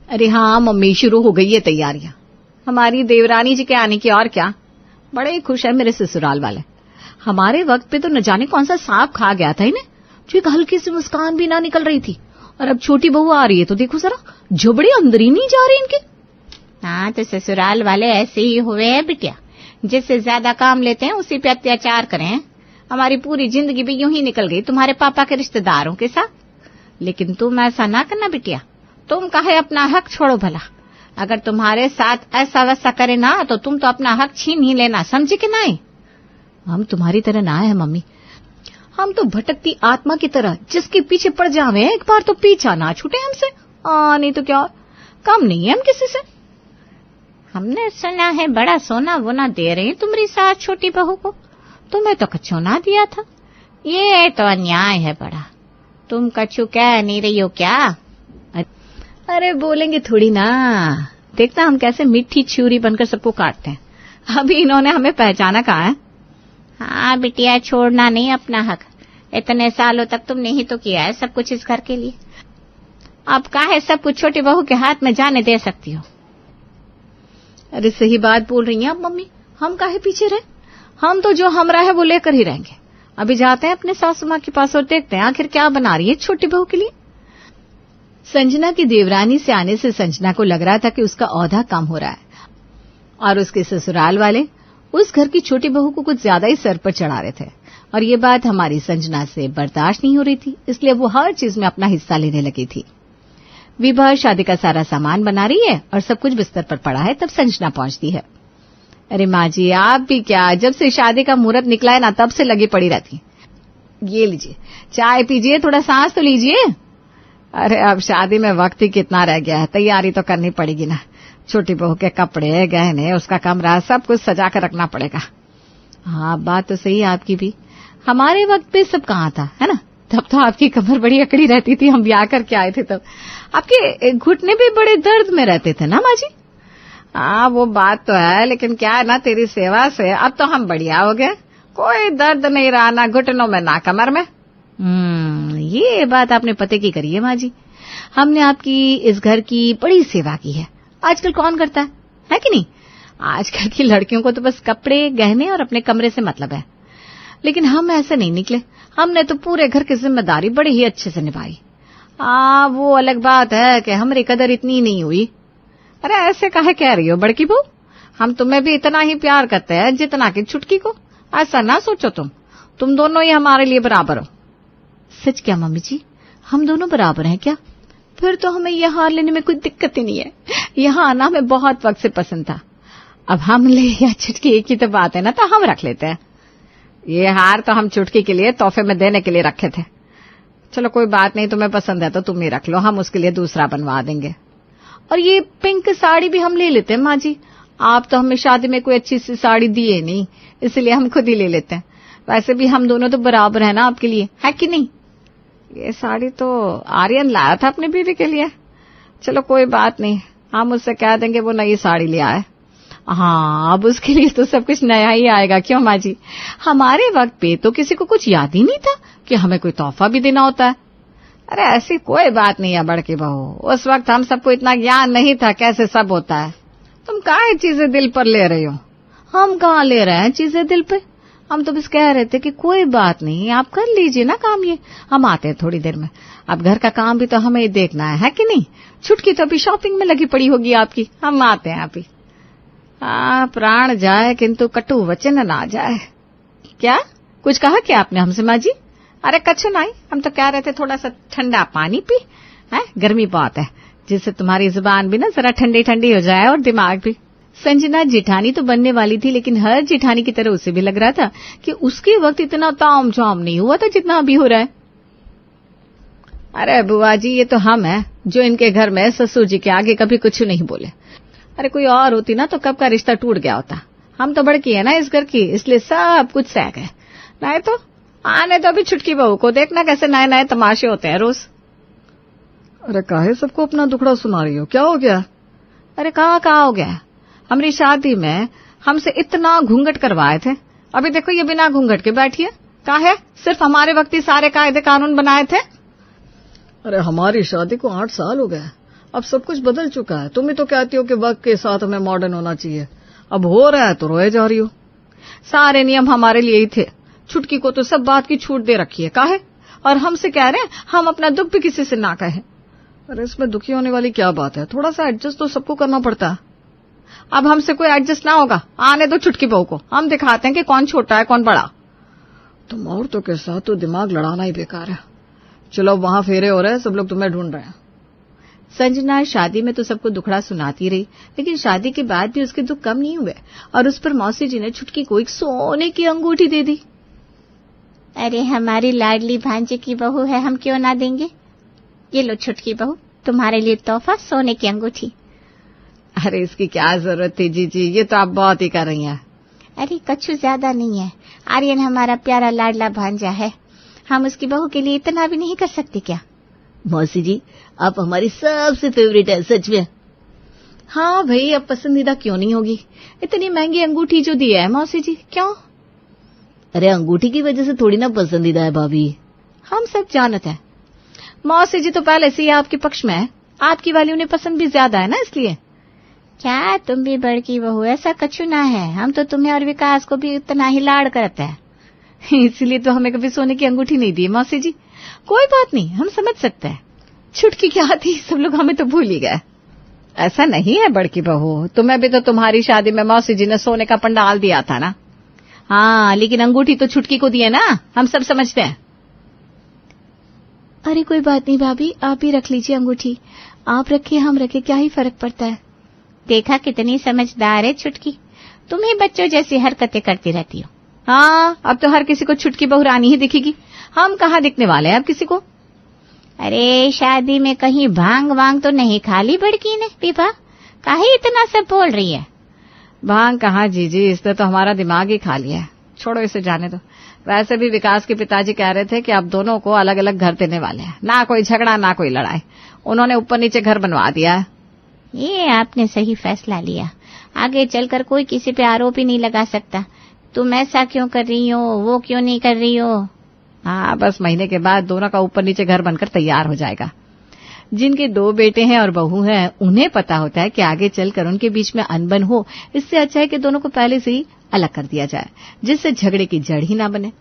अरे हाँ मम्मी, शुरू हो गई है तैयारियां हमारी देवरानी जी के आने की। और क्या, बड़े खुश है मेरे ससुराल वाले। हमारे वक्त पे तो न जाने कौन सा सांप खा गया था इन्हें, जो एक हल्की सी मुस्कान भी ना निकल रही थी। और अब छोटी बहू आ रही है तो देखो जरा, झुबड़ी अंदर ही नहीं जा रही इनके। हाँ तो ससुराल वाले ऐसे ही हुए हैं बिटिया, जिससे ज्यादा काम लेते हैं उसी पे अत्याचार करें। हमारी पूरी जिंदगी भी यूं ही निकल गई तुम्हारे पापा के रिश्तेदारों के साथ। लेकिन तुम ऐसा ना करना बिटिया, तुम कहे अपना हक छोड़ो भला। अगर तुम्हारे साथ ऐसा वैसा करे ना तो तुम तो अपना हक छीन ही लेना, समझे कि नहीं? हम तुम्हारी तरह ना है मम्मी, हम तो भटकती आत्मा की तरह जिसके पीछे पड़ जावे एक बार तो पीछा ना छूटे हमसे। नहीं तो क्या, कम नहीं है हम किसी से। हमने सुना है बड़ा सोना वोना दे रही तुम्हारी सास छोटी बहू को, तुम्हें तो कछु ना दिया था। ये तो अन्याय है बड़ा। तुम कछु कह नहीं रही हो क्या? अरे बोलेंगे थोड़ी ना, देखता हम कैसे मीठी छुरी बनकर सबको काटते हैं। अभी इन्होंने हमें पहचाना कहाँ है। हाँ बिटिया, छोड़ना नहीं अपना हक। इतने सालों तक तुमने ही तो किया है सब कुछ इस घर के लिए। अब काहे सब कुछ छोटी बहू के हाथ में जाने दे सकती हो? अरे सही बात बोल रही हैं आप मम्मी, हम काहे पीछे रहे। हम तो जो हमरा है वो लेकर ही रहेंगे। अभी जाते हैं अपने सासू माँ के पास और देखते हैं आखिर क्या बना रही है छोटी बहू के लिए। संजना की देवरानी से आने से संजना को लग रहा था कि उसका औहदा कम हो रहा है और उसके ससुराल वाले उस घर की छोटी बहू को कुछ ज्यादा ही सर पर चढ़ा रहे थे। और ये बात हमारी संजना से बर्दाश्त नहीं हो रही थी, इसलिए वो हर चीज में अपना हिस्सा लेने लगी थी। विभा शादी का सारा सामान बना रही है और सब कुछ बिस्तर पर पड़ा है, तब संजना पहुंचती है। अरे माँ जी, आप भी क्या, जब से शादी का मुहूर्त निकला है ना तब से लगी पड़ी रहती। ये लीजिए चाय पीजिए, थोड़ा सांस तो लीजिए। अरे अब शादी में वक्त ही कितना रह गया है, तैयारी तो करनी पड़ेगी ना। छोटी बहू के कपड़े गहने, उसका कमरा, सब कुछ सजा कर रखना पड़ेगा। हाँ बात तो सही है आपकी भी, हमारे वक्त पे सब कहाँ था, है ना। तब तो आपकी कमर बड़ी अकड़ी रहती थी, हम ब्याह करके आए थे तब आपके घुटने भी बड़े दर्द में रहते थे ना माँ जी। हाँ वो बात तो है, लेकिन क्या है ना, तेरी सेवा से अब तो हम बढ़िया हो गए। कोई दर्द नहीं रहा, ना घुटनों में ना कमर में। ये बात आपने पते की करी है माँ जी। हमने आपकी इस घर की बड़ी सेवा की है। आजकल कौन करता है कि नहीं। आजकल की लड़कियों को तो बस कपड़े गहने और अपने कमरे से मतलब है, लेकिन हम ऐसे नहीं निकले। हमने तो पूरे घर की जिम्मेदारी बड़ी ही अच्छे से निभाई। वो अलग बात है कि हमारी कदर इतनी नहीं हुई। अरे ऐसे काहे कह रही हो बड़की बहू, हम तुम्हें भी इतना ही प्यार करते हैं जितना कि छुटकी को। ऐसा ना सोचो, तुम दोनों ही हमारे लिए बराबर हो। सच क्या मम्मी जी, हम दोनों बराबर हैं क्या? फिर तो हमें यह हार लेने में कोई दिक्कत ही नहीं है। यहाँ आना हमें बहुत वक्त से पसंद था। अब हम ले या छुटकी एक ही तो बात है ना, तो हम रख लेते हैं। ये हार तो हम छुटकी के लिए तोहफे में देने के लिए रखे थे। चलो कोई बात नहीं, तुम्हें पसंद है तो तुम ही रख लो, हम उसके लिए दूसरा बनवा देंगे। और ये पिंक साड़ी भी हम ले लेते हैं माँ जी। आप तो हमें शादी में कोई अच्छी सी साड़ी दिए नहीं, इसलिए हम खुद ही ले लेते हैं। वैसे भी हम दोनों तो बराबर है ना आपके लिए, है कि नहीं। ये साड़ी तो आर्यन लाया था अपनी बीवी के लिए। चलो कोई बात नहीं, हम उससे कह देंगे वो नई साड़ी ले आए। हाँ अब उसके लिए तो सब कुछ नया ही आएगा, क्यों माँ जी। हमारे वक्त पे तो किसी को कुछ याद ही नहीं था कि हमें कोई तोहफा भी देना होता है। अरे ऐसी कोई बात नहीं है बड़की बहू, उस वक्त हम सबको इतना ज्ञान नहीं था कैसे सब होता है। तुम काहे चीजें दिल पर ले रही हो। हम कहाँ ले रहे हैं चीजें दिल पे, हम तो बस कह रहे थे कि कोई बात नहीं, आप कर लीजिए ना काम, ये हम आते हैं थोड़ी देर में। अब घर का काम भी तो हमें देखना है कि नहीं। छुटकी तो अभी शॉपिंग में लगी पड़ी होगी आपकी, हम आते हैं अभी। प्राण जाए किंतु कटु वचन ना जाए। क्या कुछ कहा क्या आपने हमसे माँ जी? अरे कछु नहीं, हम तो कह रहे थे थोड़ा सा ठंडा पानी पी, है गर्मी बहुत है, जिससे तुम्हारी जुबान भी ना जरा ठंडी ठंडी हो जाए और दिमाग भी। संजना जिठानी तो बनने वाली थी, लेकिन हर जिठानी की तरह उसे भी लग रहा था कि उसके वक्त इतना ताम झाम नहीं हुआ था जितना अभी हो रहा है। अरे बुआ जी, ये तो हम हैं जो इनके घर में ससुर जी के आगे कभी कुछ नहीं बोले। अरे कोई और होती ना तो कब का रिश्ता टूट गया होता। हम तो बड़की है ना इस घर की, इसलिए सब कुछ सह गए। नहीं तो आने तो अभी छुटकी बहू को देखना कैसे नए नए तमाशे होते हैं रोज। अरे काहे सबको अपना दुखड़ा सुना रही हो, क्या हो गया? अरे कहाँ हो गया, हमारी शादी में हमसे इतना घूंघट करवाए थे, अभी देखो ये बिना घूंघट के बैठी है। काहे सिर्फ हमारे वक्त ही सारे कायदे कानून बनाए थे। अरे हमारी शादी को 8 साल हो गए, अब सब कुछ बदल चुका है। तुम ही तो कहती हो कि वक्त के साथ हमें मॉडर्न होना चाहिए। अब हो रहा है तो रोए जा रही हो। सारे नियम हमारे लिए ही थे। छुटकी को तो सब बात की छूट दे रखी है, काहे? और हमसे कह रहे हैं हम अपना दुख भी किसी से ना कहें। अरे इसमें दुखी होने वाली क्या बात है? थोड़ा सा एडजस्ट तो सबको करना पड़ता है। अब हमसे कोई एडजस्ट ना होगा। आने दो छुटकी बहू को, हम दिखाते हैं कि कौन छोटा है कौन बड़ा। तुम औरतों के साथ तो दिमाग लड़ाना ही बेकार है। चलो वहां फेरे हो रहे हैं, सब लोग तुम्हें ढूंढ रहे हैं। संजना शादी में तो सबको दुखड़ा सुनाती रही, लेकिन शादी के बाद भी उसके दुख कम नहीं हुए और उस पर मौसी जी ने छुटकी को एक सोने की अंगूठी दे दी। अरे हमारी लाडली भांजे की बहू है, हम क्यों ना देंगे? ये लो छुटकी बहू, तुम्हारे लिए तोहफा सोने की अंगूठी। अरे इसकी क्या जरूरत थी जीजी, ये तो आप बहुत ही कर रही हैं। अरे कछु ज्यादा नहीं है, आर्यन हमारा प्यारा लाडला भांजा है, हम उसकी बहू के लिए इतना भी नहीं कर सकते क्या? मौसी जी आप हमारी सबसे फेवरेट है, सच में। हाँ भाई, अब पसंदीदा क्यों नहीं होगी? इतनी महंगी अंगूठी जो दी है मौसी जी, क्यों? अरे अंगूठी की वजह से थोड़ी ना पसंदीदा है भाभी। हम सब जानते हैं। मौसी जी तो पहले से ही आपके पक्ष में है, आपकी वाली उन्हें पसंद भी ज्यादा है ना, इसलिए। क्या तुम भी बड़की बहू? ऐसा कछु ना है, हम तो तुम्हें और विकास को भी उतना ही लाड़ करते हैं। इसलिए तो हमें कभी सोने की अंगूठी नहीं दी मौसी जी। कोई बात नहीं, हम समझ सकते हैं। छुटकी क्या थी, सब लोग हमें तो भूल ही गए। ऐसा नहीं है बड़की बहू, तुम्हें भी तो तुम्हारी शादी में मौसी जी ने सोने का पंडाल दिया था ना। हाँ, लेकिन अंगूठी तो छुटकी को दी है ना, हम सब समझते हैं। अरे कोई बात नहीं भाभी, आप ही रख लीजिए अंगूठी। आप रखे हम रखे, क्या ही फर्क पड़ता है। देखा कितनी समझदार है छुटकी, तुम ही बच्चों जैसी हरकतें करती रहती हो। हाँ, अब तो हर किसी को छुटकी बहू रानी ही दिखेगी, हम कहाँ दिखने वाले हैं अब किसी को। अरे शादी में कहीं भांग वांग तो नहीं खा ली बड़की ने? पीपा काहे इतना सब बोल रही है? भांग कहाँ जीजी, इसने तो हमारा दिमाग ही खा लिया है। छोड़ो इसे, जाने दो। वैसे भी विकास के पिताजी कह रहे थे कि अब दोनों को अलग अलग घर देने वाले हैं, ना कोई झगड़ा ना कोई लड़ाई। उन्होंने ऊपर नीचे घर बनवा दिया है। ये आपने सही फैसला लिया, आगे चलकर कोई किसी पे आरोप ही नहीं लगा सकता। तुम ऐसा क्यों कर रही हो, वो क्यों नहीं कर रही हो। हाँ, बस महीने के बाद दोनों का ऊपर नीचे घर बनकर तैयार हो जाएगा। जिनके 2 बेटे हैं और बहू हैं, उन्हें पता होता है कि आगे चलकर उनके बीच में अनबन हो, इससे अच्छा है कि दोनों को पहले से ही अलग कर दिया जाए, जिससे झगड़े की जड़ ही ना बने।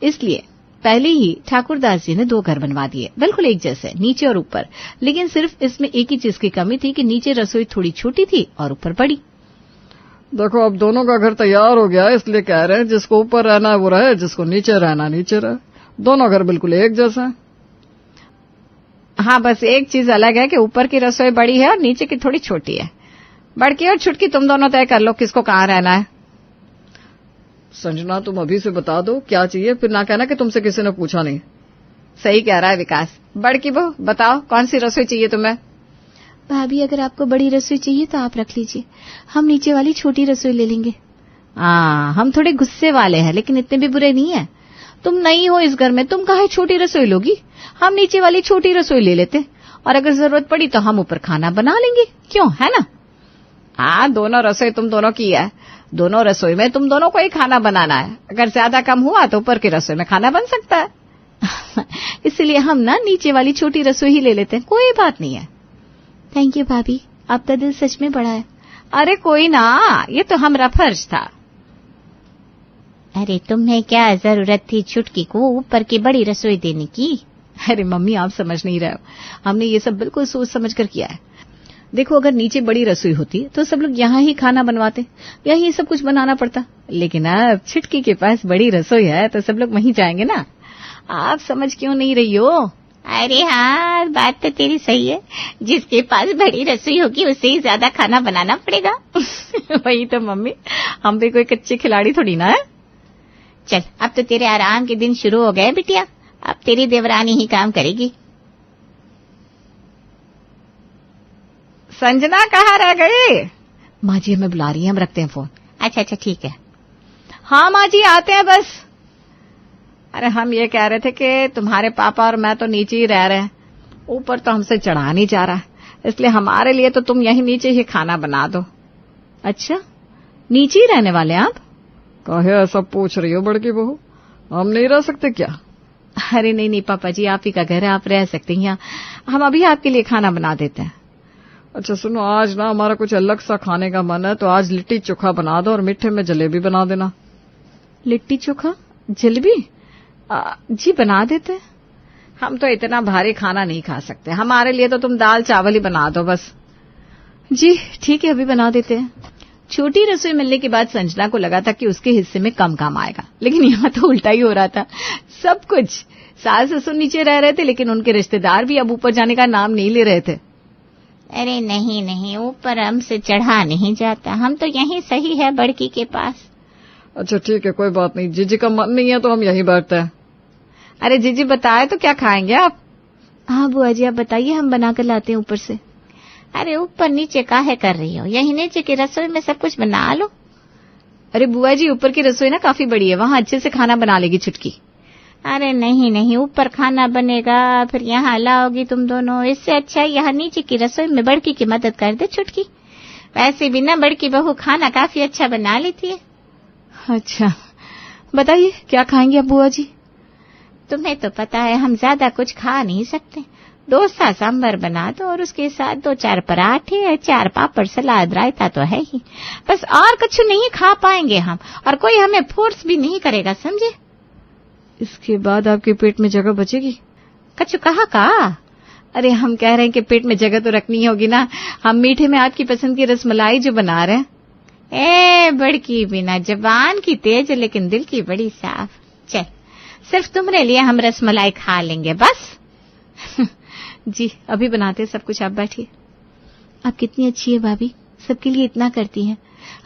इसलिए पहले ही ठाकुरदास जी ने 2 घर बनवा दिए, बिल्कुल एक जैसे, नीचे और ऊपर। लेकिन सिर्फ इसमें एक ही चीज की कमी थी कि नीचे रसोई थोड़ी छोटी थी और ऊपर बड़ी। देखो अब दोनों का घर तैयार हो गया है, इसलिए कह रहे हैं जिसको ऊपर रहना है वो रहे, जिसको नीचे रहना नीचे रहे। दोनों घर बिल्कुल एक जैसा है। हाँ, बस एक चीज अलग है कि ऊपर की रसोई बड़ी है और नीचे की थोड़ी छोटी है। बड़की और छुटकी तुम दोनों तय कर लो किसको कहाँ रहना है। संजना तुम अभी से बता दो क्या चाहिए, फिर ना कहना कि तुमसे किसी ने पूछा नहीं। सही कह रहा है विकास। बड़की बहू बताओ कौन सी रसोई चाहिए तुम्हें? भाभी अगर आपको बड़ी रसोई चाहिए तो आप रख लीजिए, हम नीचे वाली छोटी रसोई ले लेंगे। हाँ, हम थोड़े गुस्से वाले हैं लेकिन इतने भी बुरे नहीं है। तुम नहीं हो इस घर में, तुम काहे छोटी रसोई लोगी? हम नीचे वाली छोटी रसोई ले लेते और अगर जरूरत पड़ी तो हम ऊपर खाना बना लेंगे, क्यों, है ना? हाँ, दोनों रसोई तुम दोनों की है, दोनों रसोई में तुम दोनों को ही खाना बनाना है। अगर ज्यादा कम हुआ तो ऊपर की रसोई में खाना बन सकता है। इसलिए हम ना नीचे वाली छोटी रसोई ही ले लेते हैं, कोई बात नहीं है। थैंक यू भाभी, आपका दिल सच में बड़ा है। अरे कोई ना, ये तो हमारा फर्ज था। अरे तुम्हें क्या जरूरत थी छुटकी को ऊपर की बड़ी रसोई देने की? अरे मम्मी आप समझ नहीं रहे हो, हमने ये सब बिल्कुल सोच समझ कर किया है। देखो अगर नीचे बड़ी रसोई होती तो सब लोग यहाँ ही खाना बनवाते, यही सब कुछ बनाना पड़ता। लेकिन अब छुटकी के पास बड़ी रसोई है तो सब लोग वहीं जाएंगे ना। आप समझ क्यों नहीं रही हो? अरे हाँ, बात तो तेरी सही है, जिसके पास बड़ी रसोई होगी उसे ही ज्यादा खाना बनाना पड़ेगा। वही तो मम्मी, हम भी कोई कच्चे खिलाड़ी थोड़ी ना है। चल अब तो तेरे आराम के दिन शुरू हो गए बिटिया, अब तेरी देवरानी ही काम करेगी। संजना कहाँ रह गई? माँ जी हमें बुला रही है, हम रखते हैं फोन। अच्छा ठीक है। हाँ माँ जी आते हैं बस। अरे हम ये कह रहे थे कि तुम्हारे पापा और मैं तो नीचे ही रह रहे हैं, ऊपर तो हमसे चढ़ा नहीं जा रहा, इसलिए हमारे लिए तो तुम यहीं नीचे ही खाना बना दो। अच्छा, नीचे ही रहने वाले आप? काहे ऐसा पूछ रही हो बड़की बहू, हम नहीं रह सकते क्या? अरे नहीं पापा जी, आप ही का घर है, आप रह सकते हैं यहाँ, हम अभी आपके लिए खाना बना देते हैं। अच्छा सुनो, आज ना हमारा कुछ अलग सा खाने का मन है, तो आज लिट्टी चोखा बना दो और मीठे में जलेबी बना देना। लिट्टी चोखा जलेबी? जी बना देते। हम तो इतना भारी खाना नहीं खा सकते, हमारे लिए तो तुम दाल चावल ही बना दो बस। जी ठीक है, अभी बना देते हैं। छोटी रसोई मिलने के बाद संजना को लगा था कि उसके हिस्से में कम काम आएगा, लेकिन यहाँ तो उल्टा ही हो रहा था। सब कुछ सास ससुर नीचे रह रहे थे, लेकिन उनके रिश्तेदार भी अब ऊपर जाने का नाम नहीं ले रहे थे। अरे नहीं नहीं, ऊपर हमसे चढ़ा नहीं जाता, हम तो यहीं सही है बड़की के पास। अच्छा ठीक है, कोई बात नहीं। जीजी का मन नहीं है तो हम यहीं बैठते हैं। अरे जीजी बताए तो क्या खाएंगे आप? हाँ बुआ जी आप बताइए, हम बना कर लाते हैं ऊपर से। अरे ऊपर नीचे काहे कर रही हो, यहीं नीचे की रसोई में सब कुछ बना लो। अरे बुआ जी ऊपर की रसोई ना काफी बड़ी है, वहाँ अच्छे से खाना बना लेगी छुटकी। अरे नहीं नहीं, ऊपर खाना बनेगा फिर यहाँ लाओगी तुम दोनों, इससे अच्छा यहाँ नीचे की रसोई में बड़की की मदद कर दे छुटकी। वैसे भी ना बड़की बहू खाना काफी अच्छा बना लेती है। अच्छा बताइए क्या खाएंगे अब बुआ जी? तुम्हें तो पता है हम ज्यादा कुछ खा नहीं सकते, डोसा सांभर बना दो और उसके साथ 2-4 पराठे, 4 पापड़, सलाद, रायता तो है ही, बस और कुछ नहीं खा पाएंगे हम, और कोई हमें फोर्स भी नहीं करेगा, समझे? इसके बाद आपके पेट में जगह बचेगी? कछु कहा का? अरे हम कह रहे हैं कि पेट में जगह तो रखनी होगी ना। हम मीठे में आपकी पसंद की रसमलाई जो बना रहे हैं। ए बड़की बिना जबान की तेज लेकिन दिल की बड़ी साफ। चल सिर्फ तुम्हारे लिए हम रसमलाई खा लेंगे बस। जी अभी बनाते सब कुछ, आप बैठिए। आप कितनी अच्छी है भाभी, सबके लिए इतना करती हैं।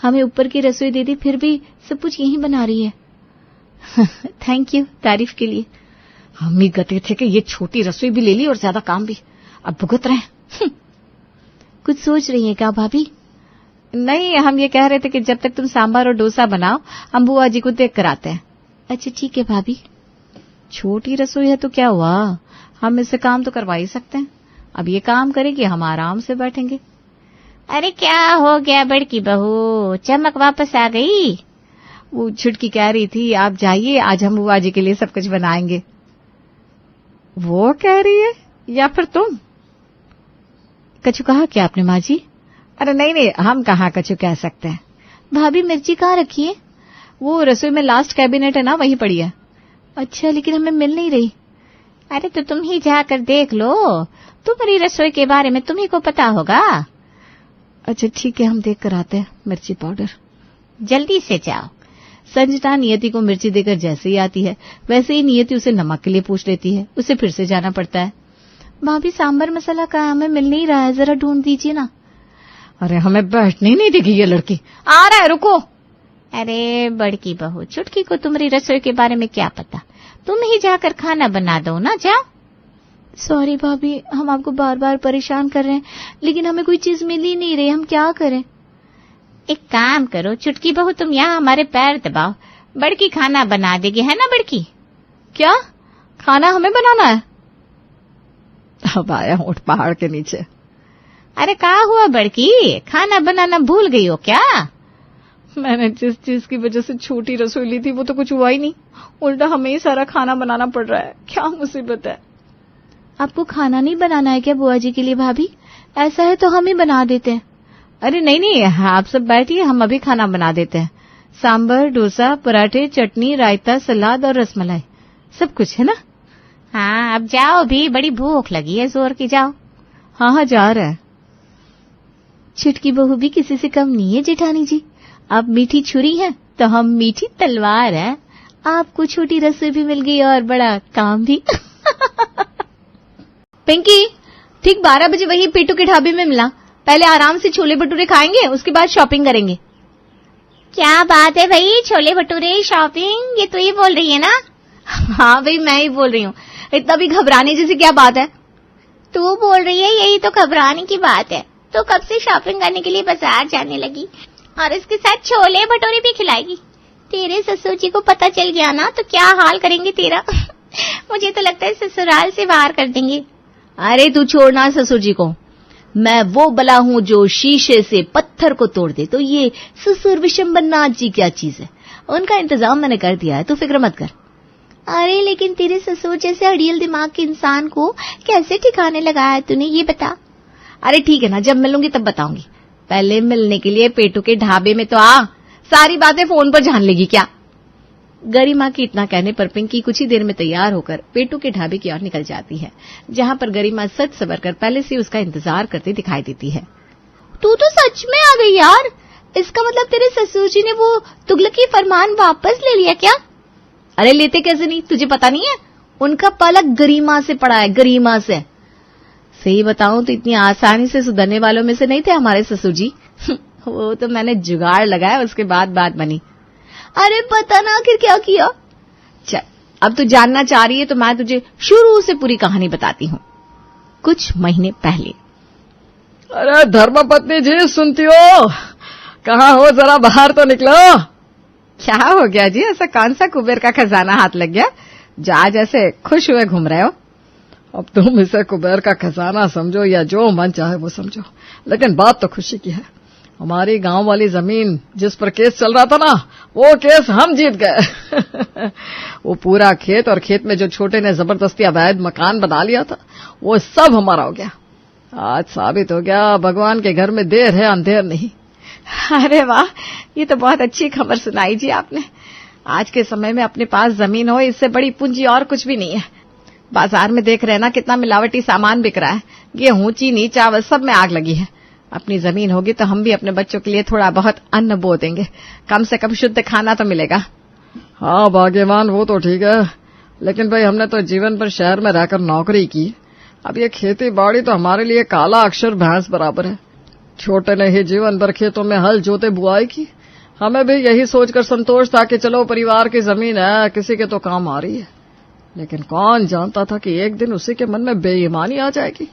हमें ऊपर की रसोई दे दी फिर भी सब कुछ यहीं बना रही है। थैंक यू तारीफ के लिए। हम ही कहते थे कि ये छोटी रसोई भी ले ली और ज्यादा काम भी, अब भुगत रहे हैं। कुछ सोच रही है क्या भाभी? नहीं, हम ये कह रहे थे कि जब तक तुम सांभर और डोसा बनाओ हम बुआ जी को देख कर आते हैं। अच्छा ठीक है भाभी। छोटी रसोई है तो क्या हुआ, हम इससे काम तो करवा ही सकते हैं। अब ये काम करेगी, हम आराम से बैठेंगे। अरे क्या हो गया बड़की बहू, चमक वापस आ गई? वो छुटकी कह रही थी आप जाइए, आज हम बुआ जी के लिए सब कुछ बनाएंगे। वो कह रही है या फिर तुम? कछु कहा क्या आपने माँ जी? अरे नहीं नहीं, हम कहाँ कछु कह सकते हैं। भाभी मिर्ची कहाँ रखी है? वो रसोई में लास्ट कैबिनेट है ना, वहीं पड़ी है। अच्छा लेकिन हमें मिल नहीं रही। अरे तो तुम ही जाकर देख लो, तुम्हारी रसोई के बारे में तुम्ही को पता होगा। अच्छा ठीक है, हम देख कर आते हैं। मिर्ची पाउडर जल्दी से जाओ। संजना नियति को मिर्ची देकर जैसे ही आती है वैसे ही नियति उसे नमक के लिए पूछ लेती है, उसे फिर से जाना पड़ता है। भाभी सांभर मसाला कहाँ, हमें मिल नहीं रहा है, जरा ढूंढ दीजिए ना। अरे हमें बैठने नहीं देगी ये लड़की, आ रहा है रुको। अरे बड़की बहू, चुटकी को तुम्हारी रसोई के बारे में क्या पता, तुम ही जाकर खाना बना दो ना, जाओ। सॉरी भाभी, हम आपको बार बार परेशान कर रहे हैं, लेकिन हमें कोई चीज मिल ही नहीं रही, हम क्या करें? एक काम करो चुटकी बहू, तुम यहाँ हमारे पैर दबाओ, बड़की खाना बना देगी, है ना बड़की? क्या खाना हमें बनाना है? अब आया ऊंट पहाड़ के नीचे। अरे क्या हुआ बड़की, खाना बनाना भूल गई हो क्या? मैंने जिस चीज की वजह से छोटी रसोई ली थी वो तो कुछ हुआ ही नहीं, उल्टा हमें ही सारा खाना बनाना पड़ रहा है। क्या मुसीबत है। आपको खाना नहीं बनाना है क्या बुआ जी के लिए? भाभी ऐसा है तो हम ही बना देते हैं। अरे नहीं नहीं, आप सब बैठिए, हम अभी खाना बना देते हैं। सांभर, डोसा, पराठे, चटनी, रायता, सलाद और रसमलाई, सब कुछ है ना? हाँ अब जाओ भी, बड़ी भूख लगी है जोर की, जाओ। हाँ हाँ जा रहा है। छुटकी बहू भी किसी से कम नहीं है जेठानी जी, आप मीठी छुरी हैं तो हम मीठी तलवार है। आपको छोटी रसोई भी मिल गई और बड़ा काम भी। पिंकी ठीक 12 बजे वही पेटू के ढाबे में मिला, पहले आराम से छोले भटूरे खाएंगे, उसके बाद शॉपिंग करेंगे। क्या बात है भाई, छोले भटूरे शॉपिंग, ये तो ही बोल रही है ना? हाँ भाई मैं ही बोल रही हूँ, इतना भी घबराने जैसी क्या बात है? तू बोल रही है, यही तो घबराने की बात है। तो कब से शॉपिंग करने के लिए बाजार जाने लगी और इसके साथ छोले भटूरे भी खिलाएगी। तेरे ससुर जी को पता चल गया ना तो क्या हाल करेंगे तेरा। मुझे तो लगता है ससुराल से बाहर कर देंगे। अरे तू छोड़ना ससुर जी को, मैं वो बला हूँ जो शीशे से पत्थर को तोड़ दे, तो ये ससुर विशंबरनाथ जी क्या चीज है, उनका इंतजाम मैंने कर दिया है, तू फिक्र मत कर। अरे लेकिन तेरे ससुर जैसे अड़ियल दिमाग के इंसान को कैसे ठिकाने लगाया तूने, ये बता। अरे ठीक है ना, जब मिलूंगी तब बताऊंगी। पहले मिलने के लिए पेटू के ढाबे में तो आ, सारी बातें फोन पर जान लेगी क्या? गरिमा के इतना कहने पर पिंकी कुछ ही देर में तैयार होकर पेटू के ढाबे की ओर निकल जाती है, जहां पर गरिमा सच सवर कर पहले से उसका इंतजार करती दिखाई देती है। तू तो सच में आ गई यार, इसका मतलब तेरे ससुर जी ने वो तुगलकी फरमान वापस ले लिया क्या? अरे लेते कैसे नहीं, तुझे पता नहीं है? उनका पलक गरिमा से पड़ा है, गरिमा से। सही बताऊं तो इतनी आसानी से सुधरने वालों में से नहीं थे हमारे ससुर जी। वो तो मैंने जुगाड़ लगाया, उसके बाद बात बनी। अरे पता ना आखिर क्या किया? चल, अब तू जानना चाह रही है तो मैं तुझे शुरू से पूरी कहानी बताती हूँ। कुछ महीने पहले। अरे धर्मपत्नी जी, सुनती हो? कहाँ हो, जरा बाहर तो निकलो। क्या हो गया जी, ऐसा कौन सा कुबेर का खजाना हाथ लग गया जो आज ऐसे खुश हुए घूम रहे हो? अब तुम इसे कुबेर का खजाना समझो या जो मन चाहे वो समझो, लेकिन बात तो खुशी की है। हमारी गांव वाली जमीन जिस पर केस चल रहा था ना, वो केस हम जीत गए। वो पूरा खेत और खेत में जो छोटे ने जबरदस्ती अवैध मकान बना लिया था, वो सब हमारा हो गया। आज साबित हो गया भगवान के घर में देर है अंधेर नहीं। अरे वाह, ये तो बहुत अच्छी खबर सुनाई जी आपने। आज के समय में अपने पास जमीन हो, इससे बड़ी पूंजी और कुछ भी नहीं है। बाजार में देख रहे ना कितना मिलावटी सामान बिक रहा है, गेहूं, चीनी, चावल सब में आग लगी है। अपनी जमीन होगी तो हम भी अपने बच्चों के लिए थोड़ा बहुत अन्न बो देंगे, कम से कम शुद्ध खाना तो मिलेगा। हाँ भाग्यवान, वो तो ठीक है, लेकिन भाई हमने तो जीवन भर शहर में रहकर नौकरी की। अब ये खेती बाड़ी तो हमारे लिए काला अक्षर भैंस बराबर है। छोटे ने ही जीवन भर खेतों में हल जोते बुआई की। हमें भी यही सोचकर संतोष था कि चलो परिवार की जमीन है, किसी के तो काम आ रही है। लेकिन कौन जानता था कि एक दिन उसी के मन में बेईमानी आ जाएगी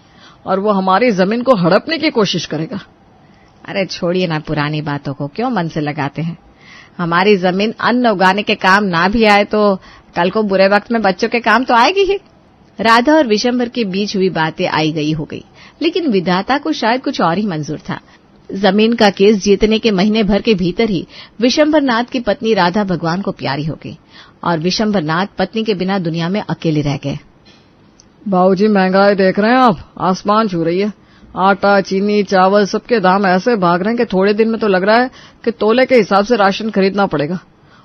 और वो हमारी जमीन को हड़पने की कोशिश करेगा। अरे छोड़िए ना पुरानी बातों को, क्यों मन से लगाते हैं। हमारी जमीन अन्न उगाने के काम ना भी आए तो कल को बुरे वक्त में बच्चों के काम तो आएगी ही। राधा और विशंबर के बीच हुई बातें आई गई हो गई, लेकिन विधाता को शायद कुछ और ही मंजूर था। जमीन का केस जीतने के महीने भर के भीतर ही विशंबरनाथ की पत्नी राधा भगवान को प्यारी हो गई और विशंबरनाथ पत्नी के बिना दुनिया में अकेले रह गए। बाबूजी, महंगाई देख रहे हैं आप, आसमान छू रही है। आटा, चीनी, चावल सबके दाम ऐसे भाग रहे हैं कि थोड़े दिन में तो लग रहा है कि तोले के हिसाब से राशन खरीदना पड़ेगा,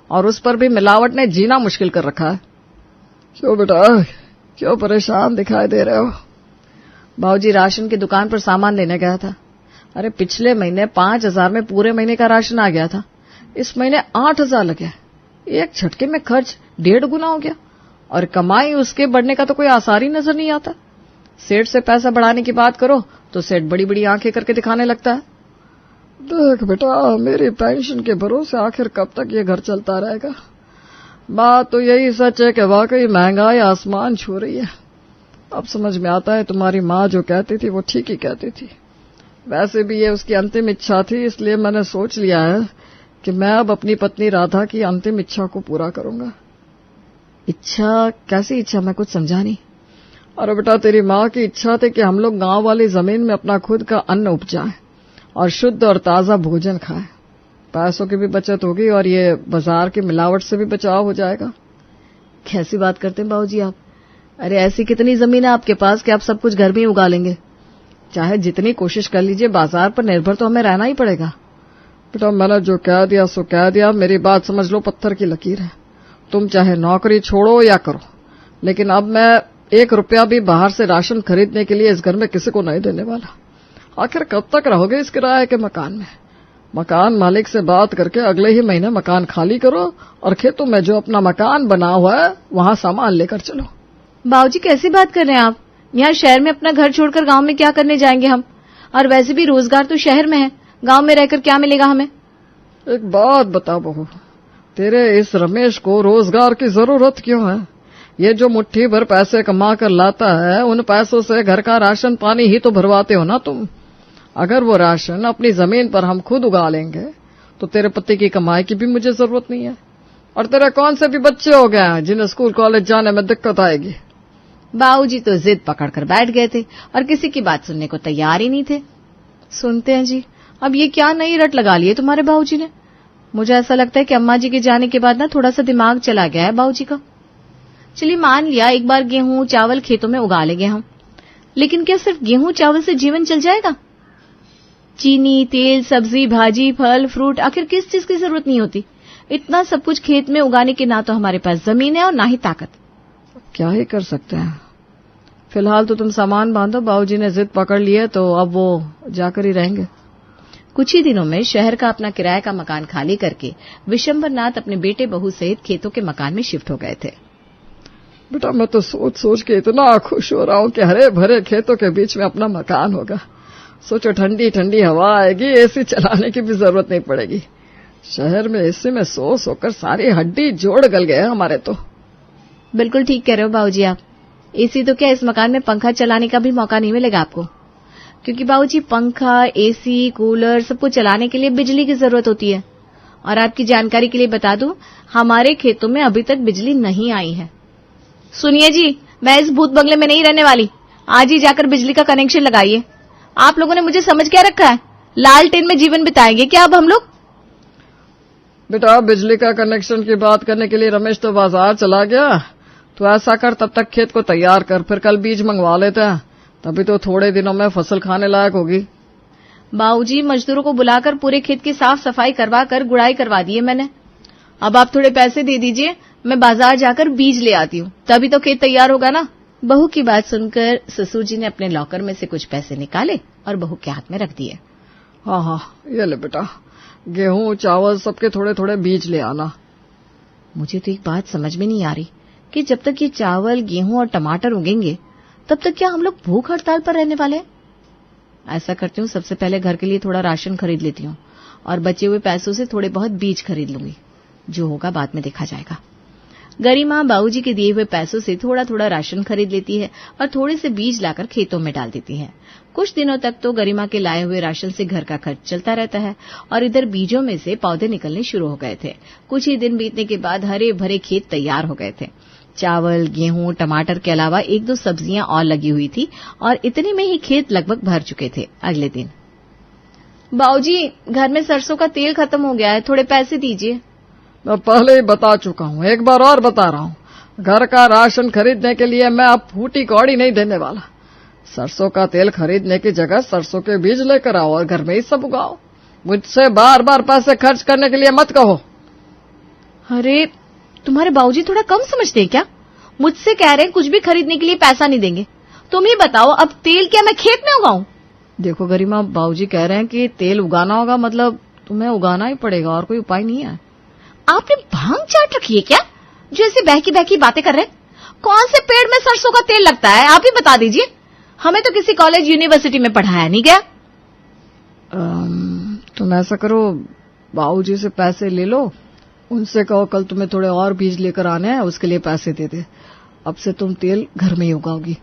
और उस पर भी मिलावट ने जीना मुश्किल कर रखा है। क्यों बेटा, क्यों परेशान दिखाई दे रहे हो? बाबूजी, राशन की दुकान पर सामान लेने गया था। अरे पिछले महीने 5,000 में पूरे महीने का राशन आ गया था, इस महीने 8,000 लगे। एक झटके में खर्च 1.5 गुना हो गया और कमाई उसके बढ़ने का तो कोई आसार ही नजर नहीं आता। सेठ से पैसा बढ़ाने की बात करो तो सेठ बड़ी बड़ी आंखें करके दिखाने लगता है। देख बेटा, मेरी पेंशन के भरोसे आखिर कब तक ये घर चलता रहेगा। बात तो यही सच है कि वाकई महंगाई आसमान छू रही है। अब समझ में आता है तुम्हारी माँ जो कहती थी वो ठीक ही कहती थी। वैसे भी ये उसकी अंतिम इच्छा थी, इसलिए मैंने सोच लिया है कि मैं अब अपनी पत्नी राधा की अंतिम इच्छा को पूरा करूंगा। इच्छा? कैसी इच्छा? मैं कुछ समझा नहीं। अरे बेटा, तेरी माँ की इच्छा थी कि हम लोग गांव वाली जमीन में अपना खुद का अन्न उपजाएं और शुद्ध और ताजा भोजन खाएं। पैसों की भी बचत होगी और ये बाजार की मिलावट से भी बचाव हो जाएगा। कैसी बात करते हैं बाबूजी आप? अरे ऐसी कितनी जमीन है आपके पास कि आप सब कुछ घर में ही उगा लेंगे? चाहे जितनी कोशिश कर लीजिए, बाजार पर निर्भर तो हमें रहना ही पड़ेगा। बेटा, मैंने जो कह दिया सो कह दिया। मेरी बात समझ लो, पत्थर की लकीर है। तुम चाहे नौकरी छोड़ो या करो, लेकिन अब मैं 1 रुपया भी बाहर से राशन खरीदने के लिए इस घर में किसी को नहीं देने वाला। आखिर कब तक रहोगे इस किराए के मकान में? मकान मालिक से बात करके अगले ही महीने मकान खाली करो और खेतों में जो अपना मकान बना हुआ है वहां सामान लेकर चलो। बाबूजी, कैसी बात कर रहे हैं आप? यहाँ शहर में अपना घर छोड़कर गांव में क्या करने जाएंगे हम? और वैसे भी रोजगार तो शहर में है, गांव में रहकर क्या मिलेगा हमें? एक बात बता बहू, तेरे इस रमेश को रोजगार की जरूरत क्यों है? ये जो मुट्ठी भर पैसे कमा कर लाता है, उन पैसों से घर का राशन पानी ही तो भरवाते हो ना तुम। अगर वो राशन अपनी जमीन पर हम खुद उगा लेंगे तो तेरे पति की कमाई की भी मुझे जरूरत नहीं है। और तेरे कौन से भी बच्चे हो गए हैं जिन्हें स्कूल कॉलेज जाने में दिक्कत आएगी। बाबूजी तो जिद पकड़कर बैठ गए थे और किसी की बात सुनने को तैयार ही नहीं थे। सुनते हैं जी, अब ये क्या नई रट लगा ली है तुम्हारे बाबूजी ने? मुझे ऐसा लगता है कि अम्मा जी के जाने के बाद ना थोड़ा सा दिमाग चला गया है बाबूजी का। चलिए मान लिया, एक बार गेहूं चावल खेतों में उगा लेंगे हम, लेकिन क्या सिर्फ गेहूं चावल से जीवन चल जाएगा? चीनी, तेल, सब्जी, भाजी, फल, फ्रूट, आखिर किस चीज की जरूरत नहीं होती? इतना सब कुछ खेत में उगाने की ना तो हमारे पास जमीन है और ना ही ताकत। क्या ही कर सकते हैं। फिलहाल तो तुम सामान बांधो, बाबूजी ने जिद पकड़ ली है तो अब वो जाकर ही रहेंगे। कुछ ही दिनों में शहर का अपना किराए का मकान खाली करके विशंबरनाथ अपने बेटे बहू सहित खेतों के मकान में शिफ्ट हो गए थे। बेटा मैं तो सोच सोच के इतना खुश हो रहा हूँ कि हरे भरे खेतों के बीच में अपना मकान होगा। सोचो ठंडी ठंडी हवा आएगी, एसी चलाने की भी जरूरत नहीं पड़ेगी। शहर में एसी में सो सोकर सारी हड्डी जोड़ गल गए हमारे तो। बिल्कुल ठीक कह रहे हो बाबूजी आप। एसी तो क्या, इस मकान में पंखा चलाने का भी मौका नहीं मिलेगा आपको, क्योंकि बाबूजी पंखा, एसी, कूलर सबको चलाने के लिए बिजली की जरूरत होती है। और आपकी जानकारी के लिए बता दूं, हमारे खेतों में अभी तक बिजली नहीं आई है। सुनिए जी, मैं इस भूत बंगले में नहीं रहने वाली। आज ही जाकर बिजली का कनेक्शन लगाइए। आप लोगों ने मुझे समझ क्या रखा है? लालटेन में जीवन बिताएंगे क्या अब हम लोग? बेटा बिजली का कनेक्शन की बात करने के लिए रमेश तो बाजार चला गया। तो ऐसा कर, तब तक खेत को तैयार कर, फिर कल बीज मंगवा लेते हैं, तभी तो थोड़े दिनों में फसल खाने लायक होगी। बाबूजी मजदूरों को बुलाकर पूरे खेत की साफ सफाई करवा कर गुड़ाई करवा दी है मैंने। अब आप थोड़े पैसे दे दीजिए, मैं बाजार जाकर बीज ले आती हूँ, तभी तो खेत तैयार होगा ना। बहू की बात सुनकर ससुर जी ने अपने लॉकर में से कुछ पैसे निकाले और बहू के हाथ में रख दिए। हाँ हाँ, ये ले बेटा, गेहूं चावल सबके थोड़े थोड़े बीज ले आना। मुझे तो एक बात समझ में नहीं आ रही कि जब तक ये चावल, गेहूं और टमाटर उगेंगे तब तक क्या हम लोग भूख हड़ताल पर रहने वाले हैं? ऐसा करती हूँ, सबसे पहले घर के लिए थोड़ा राशन खरीद लेती हूँ और बचे हुए पैसों से थोड़े बहुत बीज खरीद लूंगी। जो होगा बाद में देखा जाएगा। गरिमा बाबूजी के दिए हुए पैसों से थोड़ा थोड़ा राशन खरीद लेती है और थोड़े से बीज लाकर खेतों में डाल देती है। कुछ दिनों तक तो गरिमा के लाए हुए राशन से घर का खर्च चलता रहता है और इधर बीजों में से पौधे निकलने शुरू हो गए थे। कुछ ही दिन बीतने के बाद हरे भरे खेत तैयार हो गए थे। चावल, गेहूं, टमाटर के अलावा एक दो सब्जियां और लगी हुई थी और इतने में ही खेत लगभग भर चुके थे। अगले दिन, बाबूजी घर में सरसों का तेल खत्म हो गया है, थोड़े पैसे दीजिए। मैं पहले ही बता चुका हूँ, एक बार और बता रहा हूँ, घर का राशन खरीदने के लिए मैं अब फूटी कौड़ी नहीं देने वाला। सरसों का तेल खरीदने की जगह सरसों के बीज लेकर आओ और घर में ही सब उगाओ। मुझसे बार बार पैसे खर्च करने के लिए मत कहो। अरे तुम्हारे बाबूजी थोड़ा कम समझते हैं क्या? मुझसे कह रहे हैं कुछ भी खरीदने के लिए पैसा नहीं देंगे। तुम ही बताओ, अब तेल क्या मैं खेत में उगाऊं? देखो गरिमा, बाबूजी कह रहे हैं कि तेल उगाना होगा, मतलब तुम्हें उगाना ही पड़ेगा और कोई उपाय नहीं है। आपने भांग चाट रखी है क्या, जो ऐसी बहकी बहकी बातें कर रहे हैं? कौन से पेड़ में सरसों का तेल लगता है, आप ही बता दीजिए। हमें तो किसी कॉलेज यूनिवर्सिटी में पढ़ाया नहीं गया। तुम ऐसा करो, बाबूजी से पैसे ले लो, उनसे कहो कल तुम्हें थोड़े और बीज लेकर आने हैं, उसके लिए पैसे दे दे। अब से तुम तेल घर में ही उगाओगी।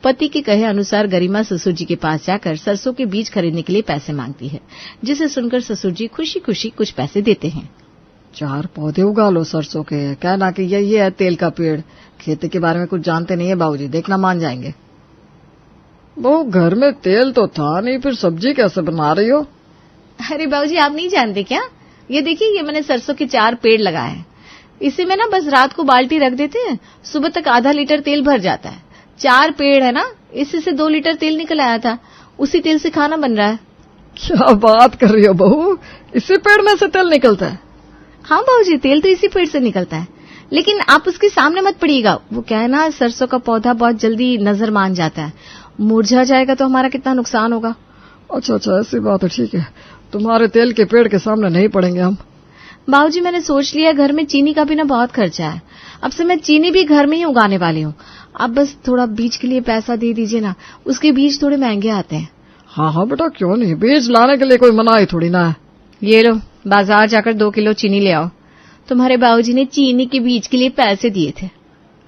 पति के कहे अनुसार गरिमा ससुर जी के पास जाकर सरसों के बीज खरीदने के लिए पैसे मांगती है, जिसे सुनकर ससुर जी खुशी खुशी कुछ पैसे देते हैं। 4 पौधे उगा लो सरसों के, कहना कि यही है तेल का पेड़। खेती के बारे में कुछ जानते नहीं है बाबूजी, देखना मान जाएंगे। वो घर में तेल तो था नहीं, फिर सब्जी कैसे बना रही हो? अरे बाबूजी आप नहीं जानते क्या? ये देखिए, ये मैंने सरसों के 4 पेड़ लगाए हैं। इसी में ना बस रात को बाल्टी रख देते हैं, सुबह तक आधा लीटर तेल भर जाता है। 4 पेड़ है ना, इसी से 2 लीटर तेल निकल आया था, उसी तेल से खाना बन रहा है। क्या बात कर रही हो बहू, इसी पेड़ में से तेल निकलता है? हाँ बाबूजी, तेल तो इसी पेड़ से निकलता है, लेकिन आप उसके सामने मत पड़िएगा। वो क्या है ना, सरसों का पौधा बहुत जल्दी नजर मान जाता है, मुरझा जाएगा तो हमारा कितना नुकसान होगा। अच्छा अच्छा, ऐसी बात है, ठीक है, तुम्हारे तेल के पेड़ के सामने नहीं पड़ेंगे हम। बाबूजी मैंने सोच लिया, घर में चीनी का भी ना बहुत खर्चा है, अब से मैं चीनी भी घर में ही उगाने वाली हूँ। आप बस थोड़ा बीज के लिए पैसा दे दीजिए ना, उसके बीज थोड़े महंगे आते हैं। हाँ हाँ बेटा, क्यों नहीं, बीज लाने के लिए कोई मनाही थोड़ी ना है। ये लो, बाजार जाकर 2 किलो चीनी ले आओ। तुम्हारे बाबूजी ने चीनी के बीज के लिए पैसे दिए थे।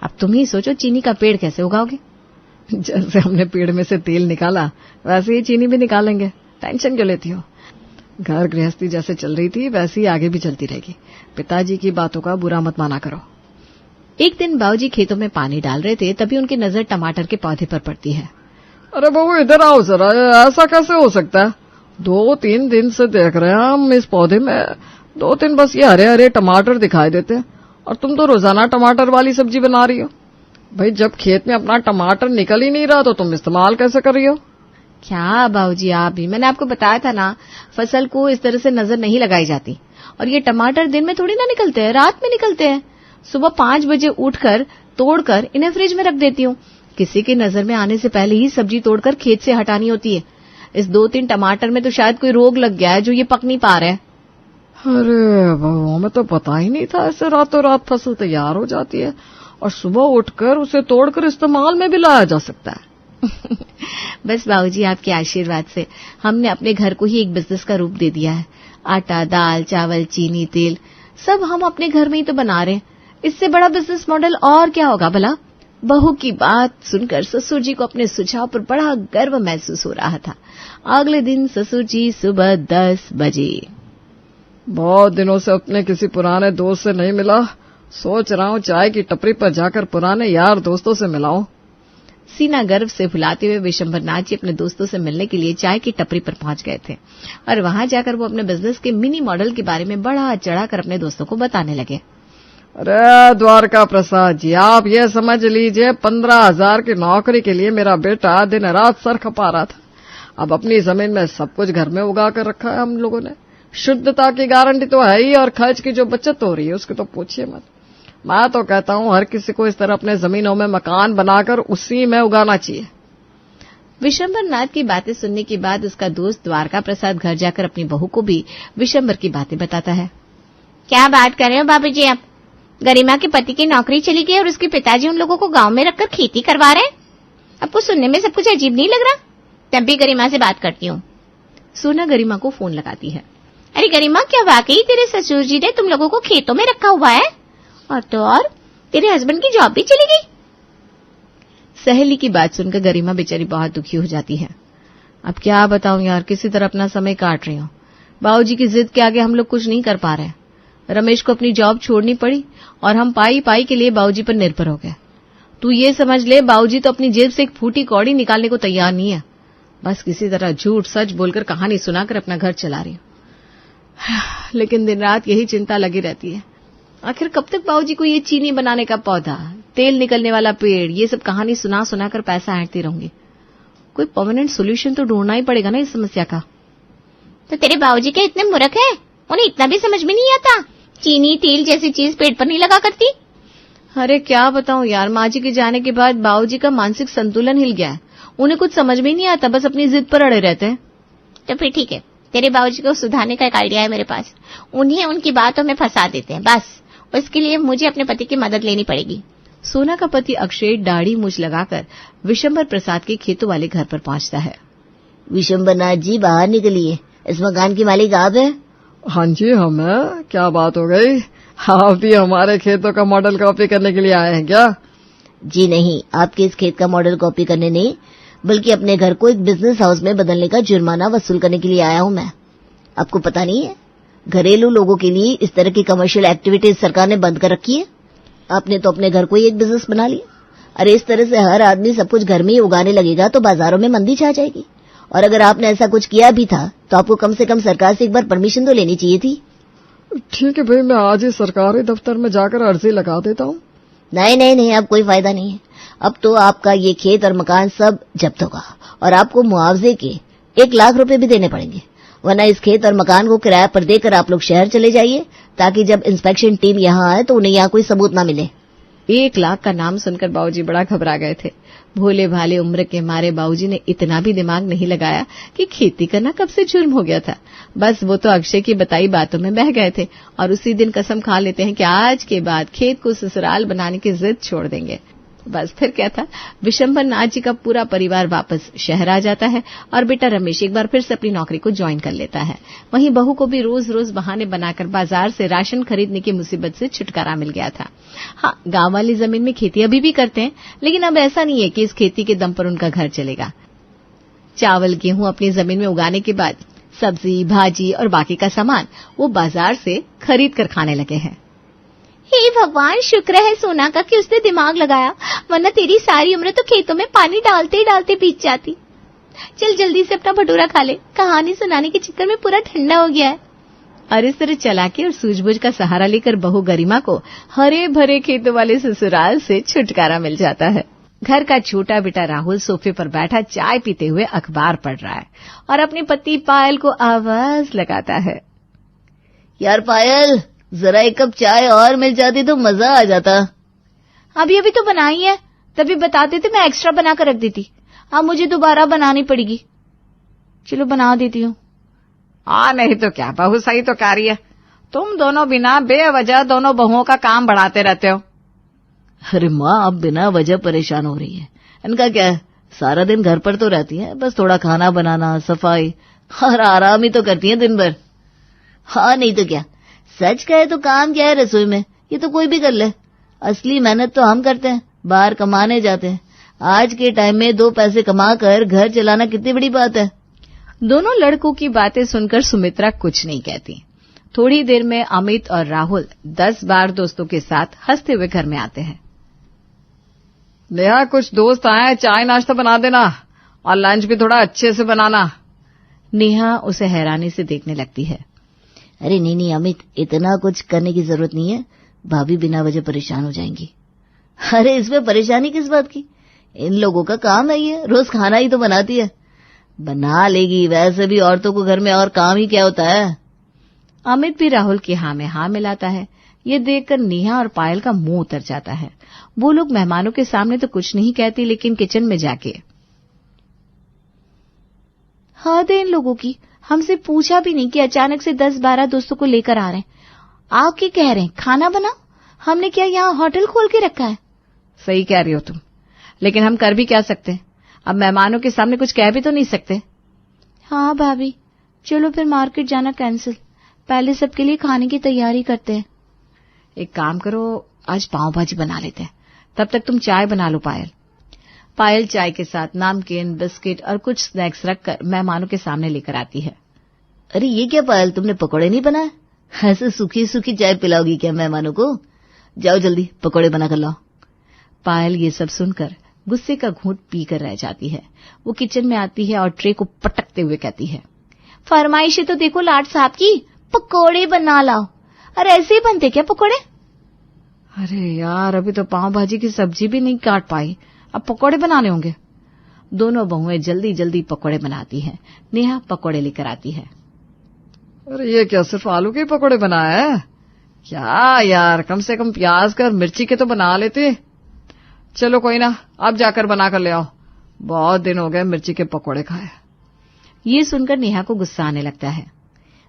अब तुम ही सोचो चीनी का पेड़ कैसे उगाओगे। जैसे हमने पेड़ में से तेल निकाला वैसे ही चीनी भी निकालेंगे, टेंशन क्यों लेती हो? घर गृहस्थी जैसे चल रही थी वैसे ही आगे भी चलती रहेगी। पिताजी की बातों का बुरा मत माना करो। एक दिन बाबूजी खेतों में पानी डाल रहे थे, तभी उनकी नजर टमाटर के पौधे पर पड़ती है। अरे बहू इधर आओ जरा, ऐसा कैसे हो सकता है? 2-3 दिन से देख रहे हैं हम इस पौधे में 2-3 बस ये हरे हरे टमाटर दिखाई देते हैं, और तुम तो रोजाना टमाटर वाली सब्जी बना रही हो। भाई जब खेत में अपना टमाटर निकल ही नहीं रहा तो तुम इस्तेमाल कैसे कर रही हो? क्या बाबूजी आप भी, मैंने आपको बताया था ना, फसल को इस तरह से नजर नहीं लगाई जाती। और ये टमाटर दिन में थोड़ी ना निकलते हैं, रात में निकलते हैं। सुबह 5 बजे उठकर तोड़कर इन्हें फ्रिज में रख देती हूँ। किसी की नजर में आने से पहले ही सब्जी तोड़कर खेत से हटानी होती है। इस 2-3 टमाटर में तो शायद कोई रोग लग गया है जो ये पक नहीं पा रहे हैं। अरे बाबू, हमें तो पता ही नहीं था ऐसे रातों रात फसल तैयार हो जाती है और सुबह उठकर उसे तोड़कर इस्तेमाल में भी लाया जा सकता है। बस बाबूजी आपके आशीर्वाद से हमने अपने घर को ही एक बिजनेस का रूप दे दिया है। आटा, दाल, चावल, चीनी, तेल सब हम अपने घर में ही तो बना रहे हैं। इससे बड़ा बिजनेस मॉडल और क्या होगा भला? बहू की बात सुनकर ससुर जी को अपने सुझाव पर बड़ा गर्व महसूस हो रहा था। अगले दिन ससुर जी सुबह 10 बजे। बहुत दिनों से अपने किसी पुराने दोस्त से नहीं मिला, सोच रहा हूँ चाय की टपरी पर जाकर पुराने यार दोस्तों से मिलाऊं। सीना गर्व से फुलाते हुए विशंबरनाथ जी अपने दोस्तों से मिलने के लिए चाय की टपरी पर पहुंच गए थे और वहां जाकर वो अपने बिजनेस के मिनी मॉडल के बारे में बड़ा चढ़ाकर अपने दोस्तों को बताने लगे। अरे द्वारका प्रसाद जी, आप ये समझ लीजिए 15,000 की नौकरी के लिए मेरा बेटा दिन रात सर खपा रहा था। अब अपनी जमीन में सब कुछ घर में उगा कर रखा है हम लोगों ने। शुद्धता की गारंटी तो है ही और खर्च की जो बचत हो रही है उसकी तो पूछिए मत। मैं तो कहता हूँ हर किसी को इस तरह अपने जमीनों में मकान बनाकर उसी में उगाना चाहिए। विशंबरनाथ की बातें सुनने के बाद उसका दोस्त द्वारका प्रसाद घर जाकर अपनी बहू को भी विशंबर की बातें बताता है। क्या बात कर रहे हो बाबूजी आप? गरिमा के पति की नौकरी चली गई और उसके पिताजी उन लोगों को गांव में रखकर खेती करवा रहे हैं। आपको सुनने में सब कुछ अजीब नहीं लग रहा? तब भी गरिमा से बात करती हूँ। सोना गरिमा को फोन लगाती है। अरे गरिमा, क्या वाकई तेरे ससुर जी ने तुम लोगों को खेतों में रखा हुआ है? और तो और तेरे हस्बैंड की जॉब भी चली गई। सहेली की बात सुनकर गरिमा बेचारी बहुत दुखी हो जाती है। अब क्या बताऊं यार, किसी तरह अपना समय काट रही हूं। बाबूजी की जिद के आगे हम लोग कुछ नहीं कर पा रहे। रमेश को अपनी जॉब छोड़नी पड़ी और हम पाई पाई के लिए बाबूजी पर निर्भर हो गए। तू ये समझ ले, बाबूजी तो अपनी जेब से एक फूटी कौड़ी निकालने को तैयार नहीं है। बस किसी तरह झूठ सच बोलकर कहानी सुनाकर अपना घर चला रही हूं। लेकिन दिन रात यही चिंता लगी रहती है, आखिर कब तक बाबूजी को ये चीनी बनाने का पौधा, तेल निकलने वाला पेड़, ये सब कहानी सुना सुनाकर पैसा ऐंठती रहूंगी। कोई परमानेंट सोल्यूशन तो ढूंढना ही पड़ेगा ना इस समस्या का। तो तेरे बाबूजी क्या इतने मूर्ख हैं? उन्हें इतना भी समझ में नहीं आता? चीनी तेल जैसी चीज पेट पर नहीं लगा करती। अरे क्या बताऊं यार, माँ जी के जाने के बाद बाबूजी का मानसिक संतुलन हिल गया है। उन्हें कुछ समझ में नहीं आता, बस अपनी जिद पर अड़े रहते हैं। तो फिर ठीक है, तेरे बाबूजी को सुधारने का एक आइडिया है मेरे पास। उन्हें उनकी बातों में फंसा देते हैं बस। उसके लिए मुझे अपने पति की मदद लेनी पड़ेगी। सोना का पति अक्षय दाढ़ी मूछ लगाकर विशंबर प्रसाद के खेतों वाले घर पर पहुंचता है। विशंबरनाथ जी बाहर निकलिए, इस मकान की मालिक आप है? हाँ जी, हम है। क्या बात हो गई? आप भी हमारे खेतों का मॉडल कॉपी करने के लिए आए हैं क्या? जी नहीं, आपके इस खेत का मॉडल कॉपी करने नहीं, बल्कि अपने घर को एक बिजनेस हाउस में बदलने का जुर्माना वसूल करने के लिए आया हूं मैं। आपको पता नहीं है, घरेलू लोगों के लिए इस तरह की कमर्शियल एक्टिविटीज सरकार ने बंद कर रखी है। आपने तो अपने घर को ही एक बिजनेस बना लिया। अरे इस तरह से हर आदमी सब कुछ घर में ही उगाने लगेगा तो बाजारों में मंदी छा जाएगी। और अगर आपने ऐसा कुछ किया भी था तो आपको कम से कम सरकार से एक बार परमिशन तो लेनी चाहिए थी। ठीक है भाई, मैं आज ही सरकारी दफ्तर में जाकर अर्जी लगा देता हूँ। नहीं, अब कोई फायदा नहीं है। अब तो आपका ये खेत और मकान सब जब्त होगा और आपको मुआवजे के 1 लाख रुपए भी देने पड़ेंगे। वरना इस खेत और मकान को किराए पर देकर आप लोग शहर चले जाइए, ताकि जब इंस्पेक्शन टीम यहाँ आए तो उन्हें यहाँ कोई सबूत न मिले। 1 लाख का नाम सुनकर बाबूजी बड़ा घबरा गए थे। भोले भाले उम्र के मारे बाबूजी ने इतना भी दिमाग नहीं लगाया कि खेती करना कब से जुर्म हो गया था। बस वो तो अक्षय की बताई बातों में बह गए थे और उसी दिन कसम खा लेते हैं कि आज के बाद खेत को ससुराल बनाने की जिद छोड़ देंगे। बस फिर क्या था, विशंबरनाथ जी का पूरा परिवार वापस शहर आ जाता है और बेटा रमेश एक बार फिर से अपनी नौकरी को ज्वाइन कर लेता है। वहीं बहू को भी रोज रोज बहाने बनाकर बाजार से राशन खरीदने की मुसीबत से छुटकारा मिल गया था। हाँ, गांव वाली जमीन में खेती अभी भी करते हैं, लेकिन अब ऐसा नहीं है कि इस खेती के दम पर उनका घर चलेगा। चावल गेहूं अपनी जमीन में उगाने के बाद सब्जी भाजी और बाकी का सामान वो बाजार से खरीद कर खाने लगे हैं। हे भगवान, शुक्र है सोना का कि उसने दिमाग लगाया, वरना तेरी सारी उम्र तो खेतों में पानी डालते ही डालते बीत जाती। चल जल्दी से अपना भटूरा खा ले, कहानी सुनाने के चक्कर में पूरा ठंडा हो गया है। और इस तरह चालाकी और सूझबूझ का सहारा लेकर बहू गरिमा को हरे भरे खेतों वाले ससुराल से छुटकारा मिल जाता है। घर का छोटा बेटा राहुल सोफे पर बैठा चाय पीते हुए अखबार पढ़ रहा है और अपनी पत्नी पायल को आवाज लगाता है। यार पायल, जरा एक कप चाय और मिल जाती तो मजा आ जाता। अभी अभी तो बनाई है, तभी बताते थे मैं एक्स्ट्रा बना कर रख देती। अब मुझे दोबारा बनानी पड़ेगी। चलो बना देती हूँ। नहीं तो क्या, बहू सही तो कह रही है। तुम दोनों बिना बेवजह दोनों बहुओं का काम बढ़ाते रहते हो। अरे माँ, अब बिना वजह परेशान हो रही है। इनका क्या है, सारा दिन घर पर तो रहती है, बस थोड़ा खाना बनाना, सफाई और आराम ही तो करती है दिन भर। हाँ नहीं तो क्या, सच कहे तो काम क्या है रसोई में, ये तो कोई भी कर ले। असली मेहनत तो हम करते हैं, बाहर कमाने जाते हैं। आज के टाइम में 2 पैसे कमाकर घर चलाना कितनी बड़ी बात है। दोनों लड़कों की बातें सुनकर सुमित्रा कुछ नहीं कहती। थोड़ी देर में अमित और राहुल 10 बार दोस्तों के साथ हंसते हुए घर में आते हैं। नेहा, कुछ दोस्त आए, चाय नाश्ता बना देना और लंच भी थोड़ा अच्छे से बनाना। नेहा उसे हैरानी से देखने लगती है। अरे नहीं अमित, इतना कुछ करने की जरूरत नहीं है, भाभी बिना वजह परेशान हो जाएंगी। अरे इसमें परेशानी किस बात की, इन लोगों का काम है ये, रोज खाना ही तो बनाती है। बना लेगी, वैसे भी औरतों को घर में और काम ही क्या होता है। अमित भी राहुल की हाँ में हाँ मिलाता है। ये देखकर नेहा और पायल का मुंह उतर जाता है। वो लोग मेहमानों के सामने तो कुछ नहीं कहती, लेकिन किचन में जाके हद है इन लोगों की, हमसे पूछा भी नहीं कि अचानक से 10-12 दोस्तों को लेकर आ रहे हैं। आके कह रहे हैं खाना बनाओ। हमने क्या यहाँ होटल खोल के रखा है? सही कह रही हो तुम, लेकिन हम कर भी क्या सकते हैं? अब मेहमानों के सामने कुछ कह भी तो नहीं सकते। हाँ भाभी, चलो फिर मार्केट जाना कैंसिल, पहले सबके लिए खाने की तैयारी करते हैं। एक काम करो, आज पाव भाजी बना लेते हैं, तब तक तुम चाय बना लो। पायल चाय के साथ नमकीन, बिस्किट और कुछ स्नैक्स रखकर मेहमानों के सामने लेकर आती है। अरे ये क्या पायल, तुमने पकौड़े नहीं बनाए? ऐसे सूखी सूखी चाय पिलाओगी क्या मेहमानों को? जाओ जल्दी पकौड़े बना कर लाओ। पायल ये सब सुनकर गुस्से का घूंट पीकर रह जाती है। वो किचन में आती है और ट्रे को पटकते हुए कहती है, फरमाइशें तो देखो लाट साहब की, पकोड़े बना लाओ। अरे ऐसे ही बनते क्या पकोड़े? अरे यार, अभी तो पाव भाजी की सब्जी भी नहीं काट पाई, अब पकोड़े बनाने होंगे। दोनों बहुएं जल्दी जल्दी पकोड़े बनाती हैं। नेहा पकोड़े लेकर आती है। अरे ये क्या, सिर्फ आलू के पकोड़े बनाए हैं क्या यार? कम से कम प्याज का और मिर्ची के तो बना लेते। चलो कोई ना, अब जाकर बना कर ले आओ, बहुत दिन हो गए मिर्ची के पकोड़े खाए। ये सुनकर नेहा को गुस्सा आने लगता है।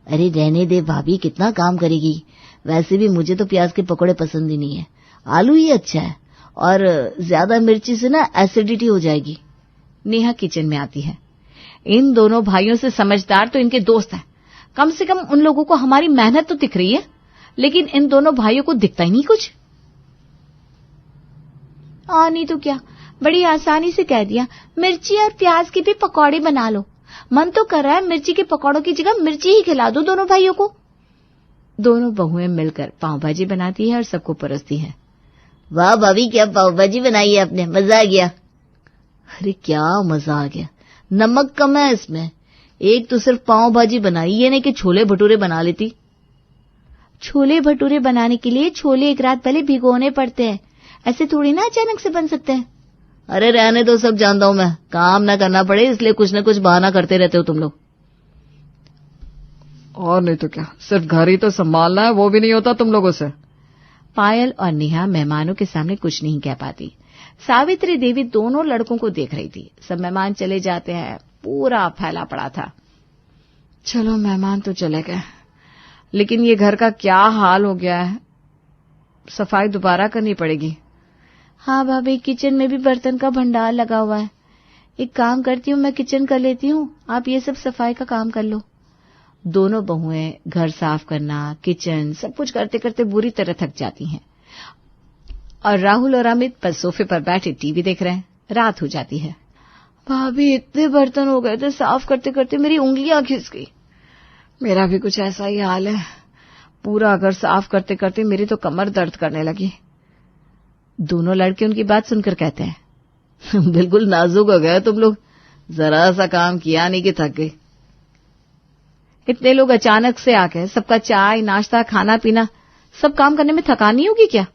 अरे रहने दे भाभी, कितना काम करेगी, वैसे भी मुझे तो प्याज के पकोड़े पसंद ही नहीं है, आलू ही अच्छा है, और ज्यादा मिर्ची से ना एसिडिटी हो जाएगी। नेहा किचन में आती है। इन दोनों भाइयों से समझदार तो इनके दोस्त हैं। कम से कम उन लोगों को हमारी मेहनत तो दिख रही है, लेकिन इन दोनों भाइयों को दिखता ही नहीं कुछ। नहीं तो क्या, बड़ी आसानी से कह दिया, मिर्ची और प्याज के भी पकौड़े बना लो। मन तो कर रहा है मिर्ची के पकौड़ों की जगह मिर्ची ही खिला दो दोनों भाइयों को। दोनों बहुएं मिलकर पाव भाजी बनाती है और सबको परोसती है। वाह भाभी, क्या पाव भाजी बनाई है आपने, मजा आ गया। अरे क्या मजा आ गया, नमक कम है इसमें। एक तो सिर्फ पाव भाजी बनाई, ये नहीं कि छोले भटूरे बना लेती। छोले भटूरे बनाने के लिए छोले एक रात पहले भिगोने पड़ते हैं, ऐसे थोड़ी ना अचानक से बन सकते हैं। अरे रहने दो, सब जानता हूं मैं, काम ना करना पड़े इसलिए कुछ न कुछ बहाना करते रहते हो तुम लोग। और नहीं तो क्या, सिर्फ घर ही तो संभालना है, वो भी नहीं होता तुम लोगों से। पायल और नेहा मेहमानों के सामने कुछ नहीं कह पाती। सावित्री देवी दोनों लड़कों को देख रही थी। सब मेहमान चले जाते हैं, पूरा फैला पड़ा था। चलो मेहमान तो चले गए, लेकिन ये घर का क्या हाल हो गया है, सफाई दोबारा करनी पड़ेगी। हाँ भाभी, किचन में भी बर्तन का भंडार लगा हुआ है। एक काम करती हूँ, मैं किचन कर लेती हूँ, आप ये सब सफाई का काम कर लो। दोनों बहुएं घर साफ करना, किचन, सब कुछ करते करते बुरी तरह थक जाती हैं और राहुल और अमित बस सोफे पर बैठे टीवी देख रहे हैं। रात हो जाती है। भाभी, इतने बर्तन हो गए थे, साफ करते करते मेरी उंगलियां खिंच गई। मेरा भी कुछ ऐसा ही हाल है, पूरा घर साफ करते करते मेरी तो कमर दर्द करने लगी। दोनों लड़के उनकी बात सुनकर कहते हैं, बिल्कुल नाजुक हो गए तुम लोग, जरा सा काम किया नहीं कि थक गए। इतने लोग अचानक से आ गए, सबका चाय नाश्ता खाना पीना सब काम करने में थकान नहीं होगी क्या?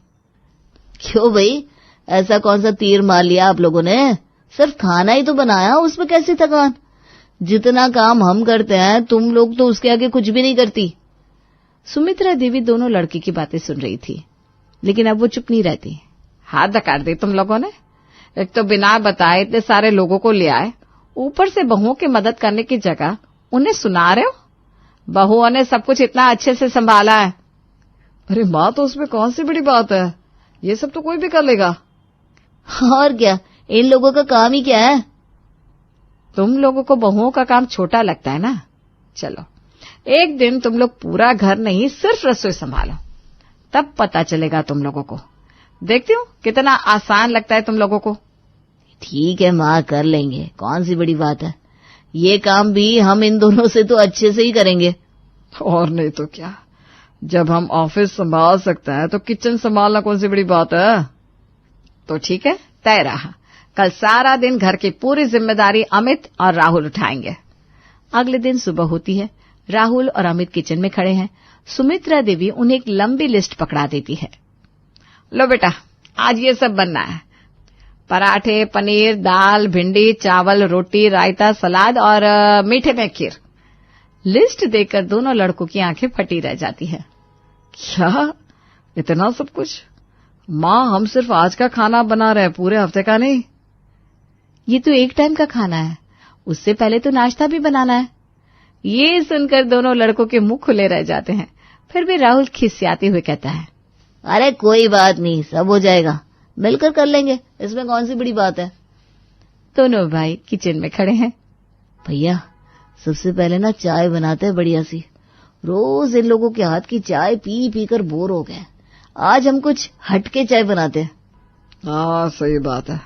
क्यों भाई, ऐसा कौन सा तीर मार लिया आप लोगों ने? सिर्फ खाना ही तो बनाया, उसमें कैसी थकान? जितना काम हम करते हैं तुम लोग तो उसके आगे कुछ भी नहीं करती। सुमित्रा देवी दोनों लड़की की बातें सुन रही थी, लेकिन अब वो चुप नहीं रहती। हाथ धकार दी तुम लोगों ने। एक तो बिना बताए इतने सारे लोगों को ले आए, ऊपर से बहुओं की मदद करने की जगह उन्हें सुना रहे हो। बहुओं ने सब कुछ इतना अच्छे से संभाला है। अरे माँ, तो उसमें कौन सी बड़ी बात है, ये सब तो कोई भी कर लेगा। और क्या, इन लोगों का काम ही क्या है? तुम लोगों को बहुओं का काम छोटा लगता है ना। चलो एक दिन तुम लोग पूरा घर नहीं सिर्फ रसोई संभालो, तब पता चलेगा तुम लोगों को। देखती हूँ कितना आसान लगता है तुम लोगों को। ठीक है माँ, कर लेंगे, कौन सी बड़ी बात है। ये काम भी हम इन दोनों से तो अच्छे से ही करेंगे। और नहीं तो क्या, जब हम ऑफिस संभाल सकते हैं तो किचन संभालना कौन सी बड़ी बात है। तो ठीक है, तय रहा। कल सारा दिन घर की पूरी जिम्मेदारी अमित और राहुल उठाएंगे। अगले दिन सुबह होती है, राहुल और अमित किचन में खड़े हैं। सुमित्रा देवी उन्हें एक लंबी लिस्ट पकड़ा देती है। लो बेटा, आज ये सब बनना है। पराठे, पनीर, दाल, भिंडी, चावल, रोटी, रायता, सलाद और मीठे में खीर। लिस्ट देखकर दोनों लड़कों की आंखें फटी रह जाती है। क्या इतना सब कुछ? माँ, हम सिर्फ आज का खाना बना रहे हैं, पूरे हफ्ते का नहीं। ये तो एक टाइम का खाना है, उससे पहले तो नाश्ता भी बनाना है। ये सुनकर दोनों लड़कों के मुंह खुले रह जाते हैं। फिर भी राहुल खिसियाते हुए कहता है, अरे कोई बात नहीं, सब हो जाएगा, मिलकर कर लेंगे, इसमें कौन सी बड़ी बात है। दोनों भाई किचन में खड़े हैं। भैया, सबसे पहले ना चाय बनाते हैं बढ़िया सी। रोज इन लोगों के हाथ की चाय पी पी कर बोर हो गए, आज हम कुछ हटके चाय बनाते हैं। हाँ, सही बात है,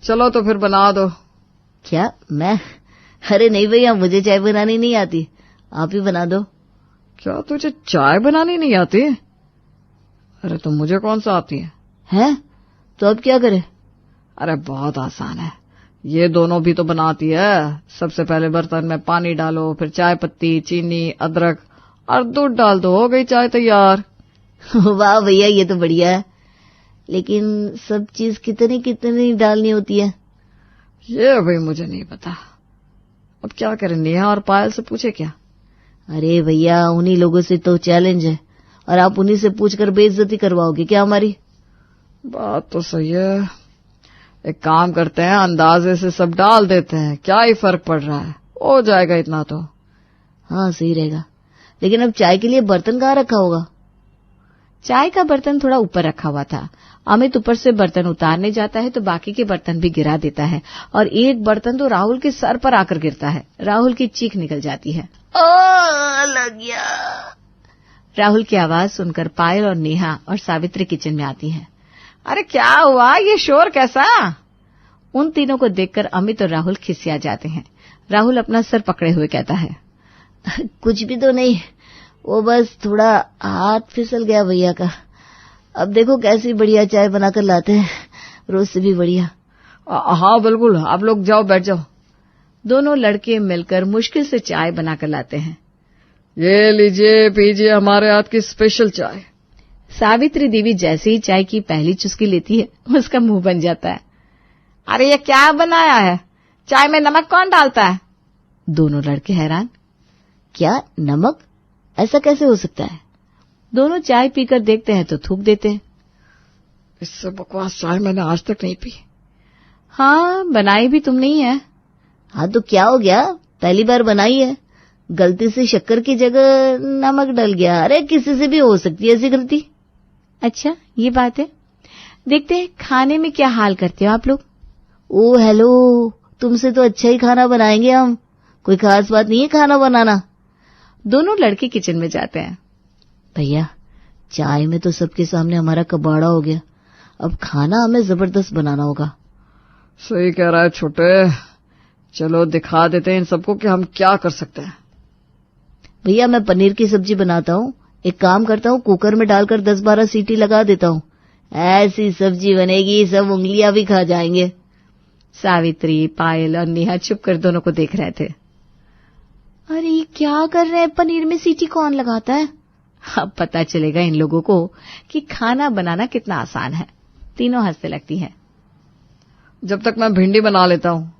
चलो तो फिर बना दो। क्या मैं? अरे नहीं भैया, मुझे चाय बनानी नहीं आती, आप ही बना दो। क्या तुझे चाय बनानी नहीं आती? अरे तो मुझे कौन सा आती है? हैं? तो अब क्या करें? अरे बहुत आसान है, ये दोनों भी तो बनाती है। सबसे पहले बर्तन में पानी डालो, फिर चाय पत्ती, चीनी, अदरक और दूध डाल दो, हो गई चाय तैयार। वाह भैया, ये तो बढ़िया है, लेकिन सब चीज कितनी कितनी डालनी होती है? ये भाई मुझे नहीं पता, अब क्या करें, नेहा और पायल से पूछे क्या? अरे भैया, उन्हीं लोगों से तो चैलेंज है, और आप उन्हीं से पूछकर बेइज्जती करवाओगे क्या हमारी? बात तो सही है, एक काम करते हैं, अंदाजे से सब डाल देते हैं, क्या ही फर्क पड़ रहा है, हो जाएगा इतना तो। हाँ, सही रहेगा, लेकिन अब चाय के लिए बर्तन कहाँ रखा होगा? चाय का बर्तन थोड़ा ऊपर रखा हुआ था। अमित ऊपर से बर्तन उतारने जाता है तो बाकी के बर्तन भी गिरा देता है, और एक बर्तन तो राहुल के सर पर आकर गिरता है। राहुल की चीख निकल जाती है। लग गया। राहुल की आवाज सुनकर पायल और नेहा और सावित्री किचन में आती हैं। अरे क्या हुआ, ये शोर कैसा? उन तीनों को देखकर अमित और राहुल खिसिया जाते हैं। राहुल अपना सर पकड़े हुए कहता है, कुछ भी तो नहीं, वो बस थोड़ा हाथ फिसल गया भैया का। अब देखो कैसी बढ़िया चाय बनाकर लाते हैं, रोज से भी बढ़िया। हाँ बिल्कुल, आप लोग जाओ, बैठ जाओ। दोनों लड़के मिलकर मुश्किल से चाय बनाकर लाते हैं। ये लीजिए, पीजिए हमारे हाथ की स्पेशल चाय। सावित्री देवी जैसे ही चाय की पहली चुस्की लेती है, उसका मुंह बन जाता है। अरे ये क्या बनाया है, चाय में नमक कौन डालता है? दोनों लड़के हैरान। क्या नमक? ऐसा कैसे हो सकता है? दोनों चाय पीकर देखते हैं तो थूक देते हैं। इससे बकवास चाय मैंने आज तक नहीं पी। हाँ, बनाई भी तुमने ही है। हाँ तो क्या हो गया, पहली बार बनाई है, गलती से शक्कर की जगह नमक डल गया। अरे किसी से भी हो सकती है ऐसी गलती। अच्छा, ये बात है। देखते हैं खाने में क्या हाल करते हो आप लोग। ओ हेलो, तुमसे तो अच्छा ही खाना बनाएंगे हम, कोई खास बात नहीं है खाना बनाना। दोनों लड़के किचन में जाते हैं। भैया, चाय में तो सबके सामने हमारा कबाड़ा हो गया, अब खाना हमें जबरदस्त बनाना होगा। सही कह रहा है छोटे, चलो दिखा देते हैं इन सबको कि हम क्या कर सकते हैं। भैया, मैं पनीर की सब्जी बनाता हूँ, एक काम करता हूँ, कुकर में डालकर 10-12 सीटी लगा देता हूँ, ऐसी सब्जी बनेगी सब उंगलियां भी खा जाएंगे। सावित्री, पायल और नेहा चुप कर दोनों को देख रहे थे। अरे ये क्या कर रहे हैं, पनीर में सीटी कौन लगाता है? अब पता चलेगा इन लोगों को कि खाना बनाना कितना आसान है। तीनों हंसने लगती है। जब तक मैं भिंडी बना लेता हूँ।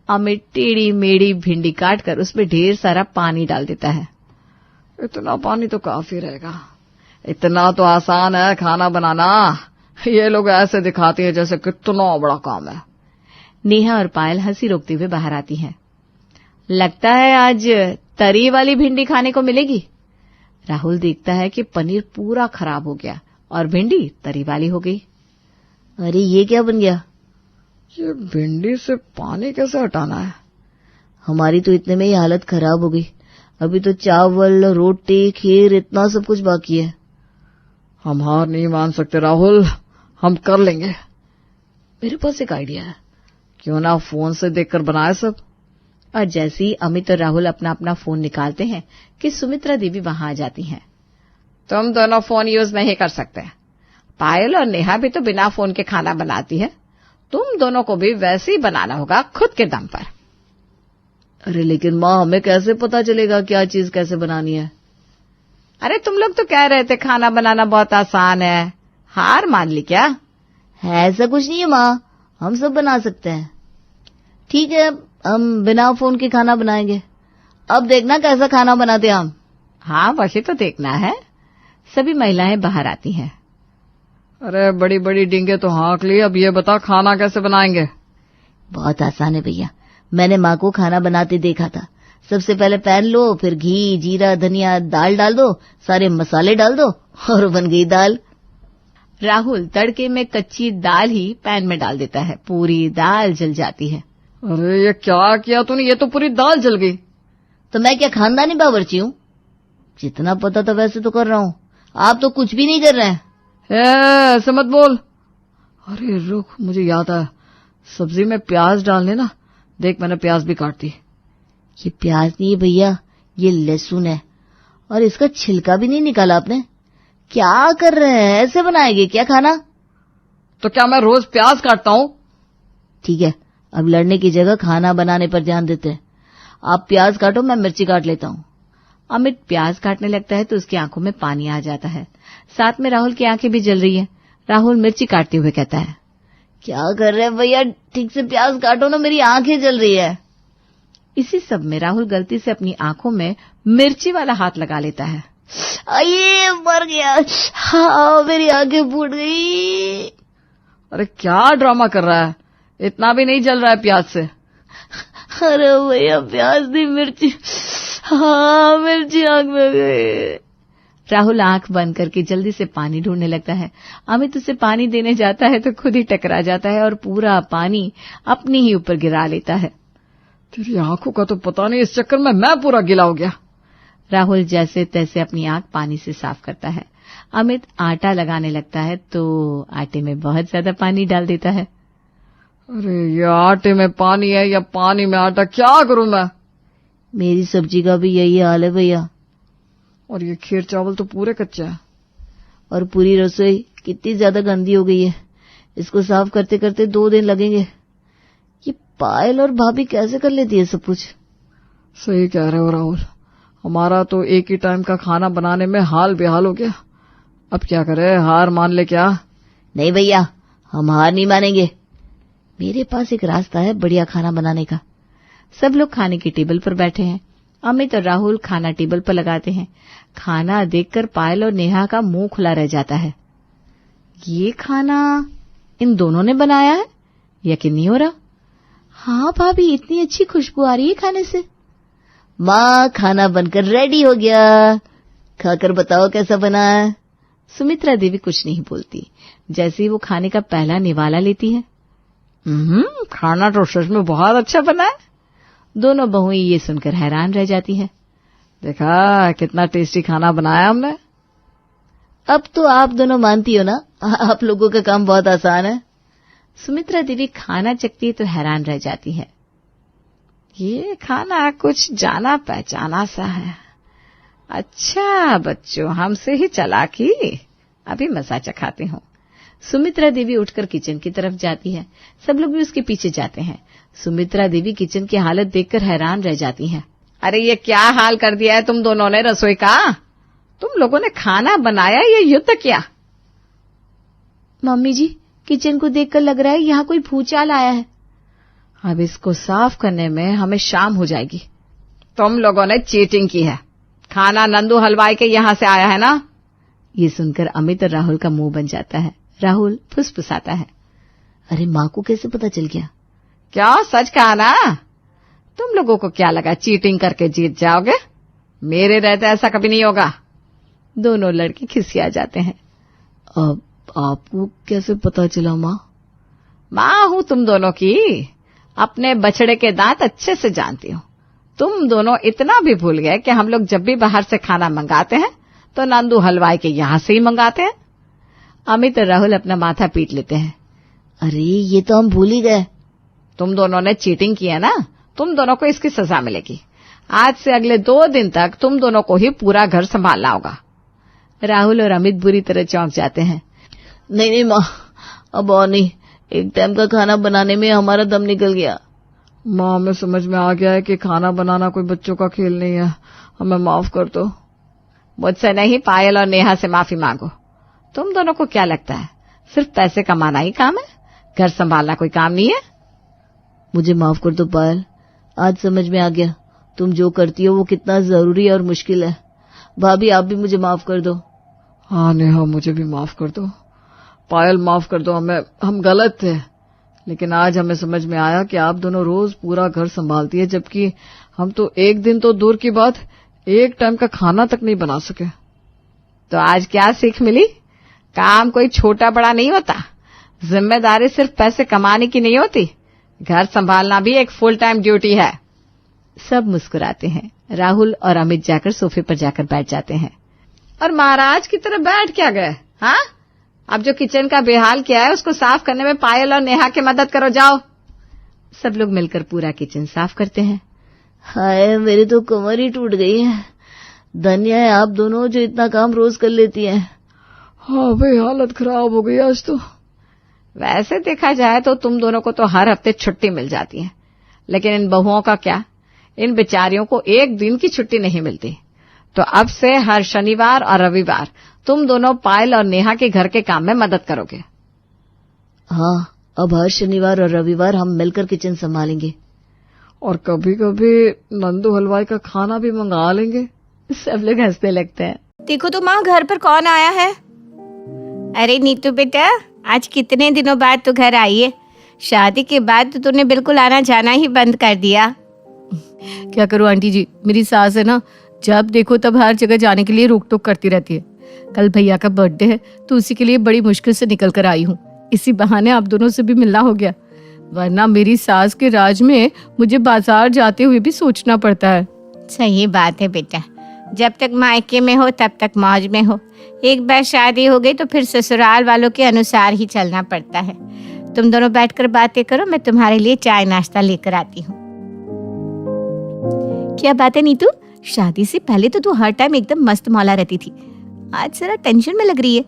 अमित टेढ़ी मेढ़ी भिंडी काटकर उसमें ढेर सारा पानी डाल देता है। इतना पानी तो काफी रहेगा। इतना तो आसान है खाना बनाना। ये लोग ऐसे दिखाते हैं जैसे कितना बड़ा काम है। नेहा और पायल हंसी रोकते हुए बाहर आती हैं। लगता है आज तरी वाली भिंडी खाने को मिलेगी। राहुल देखता है कि पनीर पूरा खराब हो गया और भिंडी तरी वाली हो गई। अरे ये क्या बन गया? ये भिंडी से पानी कैसे हटाना है? हमारी तो इतने में ही हालत खराब हो गई। अभी तो चावल, रोटी, खीर, इतना सब कुछ बाकी है। हम हार नहीं मान सकते राहुल, हम कर लेंगे। मेरे पास एक आइडिया है, क्यों ना फोन से देखकर बनाए सब। और जैसे ही अमित और राहुल अपना अपना फोन निकालते हैं कि सुमित्रा देवी वहां आ जाती हैं। तुम दोनों फोन यूज नहीं कर सकते। पायल और नेहा भी तो बिना फोन के खाना बनाती है। तुम दोनों को भी वैसे ही बनाना होगा खुद के दम पर। अरे लेकिन माँ, हमें कैसे पता चलेगा क्या चीज कैसे बनानी है? अरे तुम लोग तो कह रहे थे खाना बनाना बहुत आसान है। हार मान ली क्या? ऐसा कुछ नहीं है माँ, हम सब बना सकते हैं। ठीक है, हम बिना फोन के खाना बनाएंगे। अब देखना कैसा खाना बनाते हम। हाँ, वही तो देखना है। सभी महिलाएं बाहर आती हैं। अरे बड़ी बड़ी डींगे तो हाँक ली, अब ये बता खाना कैसे बनाएंगे? बहुत आसान है भैया, मैंने माँ को खाना बनाते देखा था। सबसे पहले पैन लो, फिर घी, जीरा, धनिया, दाल डाल दो, सारे मसाले डाल दो और बन गई दाल। राहुल तड़के में कच्ची दाल ही पैन में डाल देता है। पूरी दाल जल जाती है। अरे ये क्या किया तूने? ये तो पूरी दाल जल गई। तो मैं क्या खानदानी बावर्ची हूँ? जितना पता था वैसे तो कर रहा हूँ। आप तो कुछ भी नहीं कर रहे हैं। ऐसे मत बोल। अरे रुक, मुझे याद आया, सब्जी में प्याज डालने ना। देख मैंने प्याज भी काट दी। ये प्याज नहीं है भैया, ये लहसुन है, और इसका छिलका भी नहीं निकाला आपने। क्या कर रहे हैं? ऐसे बनाएंगे क्या खाना? तो क्या मैं रोज प्याज काटता हूँ? ठीक है, अब लड़ने की जगह खाना बनाने पर ध्यान देते हैं। आप प्याज काटो, मैं मिर्ची काट लेता हूँ। अमित प्याज काटने लगता है तो उसकी आंखों में पानी आ जाता है। साथ में राहुल की आंखें भी जल रही है। राहुल मिर्ची काटते हुए कहता है, क्या कर रहे हैं भैया? ठीक से प्याज काटो ना, मेरी आंखें जल रही है। इसी सब में राहुल गलती से अपनी आंखों में मिर्ची वाला हाथ लगा लेता है। ये मर गया। हाँ, मेरी आंखें फूट गई। अरे क्या ड्रामा कर रहा है? इतना भी नहीं जल रहा है प्याज से। अरे भैया, प्याज नहीं, मिर्ची। हाँ, मिर्ची आंख में गई। राहुल आंख बंद करके जल्दी से पानी ढूंढने लगता है। अमित उसे पानी देने जाता है तो खुद ही टकरा जाता है और पूरा पानी अपनी ही ऊपर गिरा लेता है। तेरी आंखों का तो पता नहीं, इस चक्कर में मैं पूरा गीला हो गया। राहुल जैसे तैसे अपनी आंख पानी से साफ करता है। अमित आटा लगाने लगता है तो आटे में बहुत ज्यादा पानी डाल देता है। अरे ये आटे में पानी है या पानी में आटा, क्या करूं मैं? मेरी सब्जी का भी यही हाल है भैया। और ये खीर चावल तो पूरे कच्चे हैं। और पूरी रसोई कितनी ज्यादा गंदी हो गई है। इसको साफ करते करते 2 दिन लगेंगे। ये पायल और भाभी कैसे कर लेती है सब कुछ? सही कह रहे हो राहुल, हमारा तो एक ही टाइम का खाना बनाने में हाल बेहाल हो गया। अब क्या करें, हार मान ले क्या? नहीं भैया, हम हार नहीं मानेंगे। मेरे पास एक रास्ता है बढ़िया खाना बनाने का। सब लोग खाने की टेबल पर बैठे हैं। अमित और राहुल खाना टेबल पर लगाते हैं। खाना देखकर पायल और नेहा का मुंह खुला रह जाता है। ये खाना इन दोनों ने बनाया है? यकीन नहीं हो रहा। हाँ भाभी, इतनी अच्छी खुशबू आ रही है खाने से। माँ, खाना बनकर रेडी हो गया, खाकर बताओ कैसा बना है। सुमित्रा देवी कुछ नहीं बोलती। जैसे ही वो खाने का पहला निवाला लेती है, खाना तो सच में बहुत अच्छा बना है। दोनों बहुएं ये सुनकर हैरान रह जाती है। देखा कितना टेस्टी खाना बनाया हमने। अब तो आप दोनों मानती हो ना, आप लोगों का काम बहुत आसान है। सुमित्रा देवी खाना चखती है तो हैरान रह जाती है। ये खाना कुछ जाना पहचाना सा है। अच्छा बच्चों, हमसे ही चालाकी, अभी मजा चखाती हूँ। सुमित्रा देवी उठकर किचन की तरफ जाती है। सब लोग भी उसके पीछे जाते हैं। सुमित्रा देवी किचन की हालत देखकर हैरान रह जाती हैं। अरे ये क्या हाल कर दिया है तुम दोनों ने रसोई का? तुम लोगों ने खाना बनाया या युद्ध किया? मम्मी जी, किचन को देखकर लग रहा है यहाँ कोई भूचाल आया है। अब इसको साफ करने में हमें शाम हो जाएगी। तुम लोगों ने चीटिंग की है। खाना नंदू हलवाई के यहाँ से आया है ना? ये सुनकर अमित और राहुल का मुंह बन जाता है। राहुल फुसफुसाता है, अरे माँ को कैसे पता चल गया? क्या सच कहा ना? तुम लोगों को क्या लगा चीटिंग करके जीत जाओगे? मेरे रहते ऐसा कभी नहीं होगा। दोनों लड़के खिसिया जाते हैं। अब आपको कैसे पता चला माँ? माँ हूं तुम दोनों की, अपने बछड़े के दांत अच्छे से जानती हूँ। तुम दोनों इतना भी भूल गए कि हम लोग जब भी बाहर से खाना मंगाते हैं तो नंदू हलवाई के यहाँ से ही मंगाते हैं। अमित और राहुल अपना माथा पीट लेते हैं। अरे ये तो हम भूल ही गए। तुम दोनों ने चीटिंग की है ना, तुम दोनों को इसकी सजा मिलेगी। आज से अगले 2 दिन तक तुम दोनों को ही पूरा घर संभालना होगा। राहुल और अमित बुरी तरह चौंक जाते हैं। नहीं माँ, अब और नहीं। एक टाइम का खाना बनाने में हमारा दम निकल गया। माँ हमें समझ में आ गया है कि खाना बनाना कोई बच्चों का खेल नहीं है, हमें माफ कर दो। मुझसे नहीं, पायल और नेहा से माफी मांगो। तुम दोनों को क्या लगता है सिर्फ पैसे कमाना ही काम है? घर संभालना कोई काम नहीं है? मुझे माफ कर दो पायल, आज समझ में आ गया तुम जो करती हो वो कितना जरूरी और मुश्किल है। भाभी आप भी मुझे माफ कर दो। हाँ नेहा, मुझे भी माफ कर दो। पायल माफ कर दो, हम गलत थे, लेकिन आज हमें समझ में आया कि आप दोनों रोज पूरा घर संभालती है, जबकि हम तो एक दिन तो दूर की बात एक टाइम का खाना तक नहीं बना सके। तो आज क्या सीख मिली? काम कोई छोटा बड़ा नहीं होता, जिम्मेदारी सिर्फ पैसे कमाने की नहीं होती, घर संभालना भी एक फुल टाइम ड्यूटी है। सब मुस्कुराते हैं। राहुल और अमित जाकर सोफे पर जाकर बैठ जाते हैं। और महाराज की तरह बैठ क्या गए? हाँ, अब जो किचन का बेहाल किया है उसको साफ करने में पायल और नेहा की मदद करो, जाओ। सब लोग मिलकर पूरा किचन साफ करते हैं। हाय, मेरी तो कमर ही टूट गई है। धन्य है आप दोनों जो इतना काम रोज कर लेती हैं। हाँ भाई, हालत खराब हो गई आज तो। वैसे देखा जाए तो तुम दोनों को तो हर हफ्ते छुट्टी मिल जाती है, लेकिन इन बहुओं का क्या? इन बेचारियों को एक दिन की छुट्टी नहीं मिलती। तो अब से हर शनिवार और रविवार तुम दोनों पायल और नेहा के घर के काम में मदद करोगे। हाँ, अब हर शनिवार और रविवार हम मिलकर किचन संभालेंगे। और कभी कभी नंदू हलवाई का खाना भी मंगा लेंगे। सब लोग हंसने लगते हैं। देखो तो माँ, घर पर कौन आया है? अरे नीतू बेटा, आज कितने दिनों बाद तू घर आई है। शादी के बाद तो तूने बिल्कुल आना जाना ही बंद कर दिया। क्या करूं आंटी जी, मेरी सास है ना, जब देखो तब हर जगह जाने के लिए रोक टोक करती रहती है। कल भैया का बर्थडे है तो उसी के लिए बड़ी मुश्किल से निकल कर आई हूँ। इसी बहाने आप दोनों से भी मिलना हो गया, वरना मेरी सास के राज में मुझे बाजार जाते हुए भी सोचना पड़ता है। सही बात है बेटा, जब तक मायके में हो तब तक मौज में हो। एक बार शादी हो गई तो फिर ससुराल वालों के अनुसार ही चलना पड़ता है। तुम दोनों बैठकर बातें करो, मैं तुम्हारे लिए चाय नाश्ता लेकर आती हूँ। क्या बात है नीतू, शादी से पहले तो तू हर टाइम एकदम मस्त मौला रहती थी, आज जरा टेंशन में लग रही है।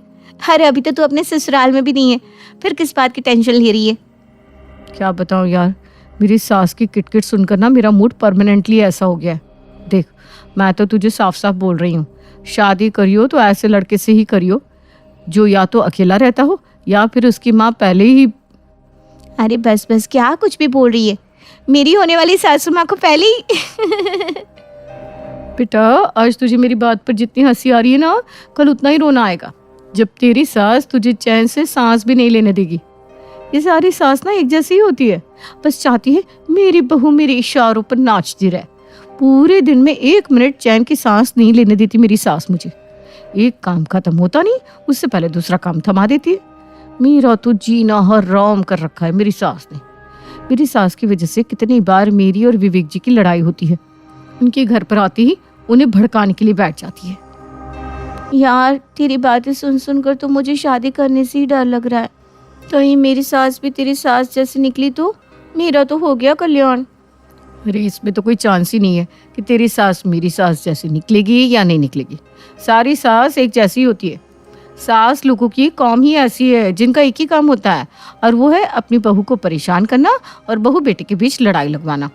अरे अभी तो तू अपने ससुराल में भी नहीं है, फिर किस बात की टेंशन ले रही है? क्या बताऊं यार, मेरी सास की किटकिट सुनकर ना मेरा मूड परमानेंटली ऐसा हो गया है। देख, मैं तो तुझे साफ साफ बोल रही हूँ, शादी करियो तो ऐसे लड़के से ही करियो जो या तो अकेला रहता हो या फिर उसकी माँ पहले ही। अरे बस बस, क्या कुछ भी बोल रही है? मेरी होने वाली सासू माँ को पहले ही बेटा, आज तुझे मेरी बात पर जितनी हंसी आ रही है ना, कल उतना ही रोना आएगा जब तेरी सास तुझे चैन से सांस भी नहीं लेने देगी। ये सारी सास ना एक जैसी ही होती है, बस चाहती है मेरी बहू मेरे इशारों पर नाचती रहे। पूरे दिन में 1 मिनट चैन की सांस नहीं लेने देती मेरी सास मुझे। एक काम खत्म होता नहीं उससे पहले दूसरा काम थमा देती है। मेरा तो जीना हराम कर रखा है मेरी सास ने। मेरी सास की वजह से कितनी बार मेरी और विवेक जी की लड़ाई होती है। उनके घर पर आती ही उन्हें भड़काने के लिए बैठ जाती है। यार, तेरी बातें सुन सुनकर तो मुझे शादी करने से ही डर लग रहा है। कहीं मेरी सास भी तेरी सास जैसी निकली तो मेरा तो हो गया कल्याण। अरे इसमें तो कोई चांस ही नहीं है कि तेरी सास मेरी सास जैसी निकलेगी या नहीं निकलेगी। सारी सास एक जैसी होती है। सास लोगों की कौम ही ऐसी है जिनका एक ही काम होता है, और वो है अपनी बहू को परेशान करना और बहू बेटे के बीच लड़ाई लगवाना।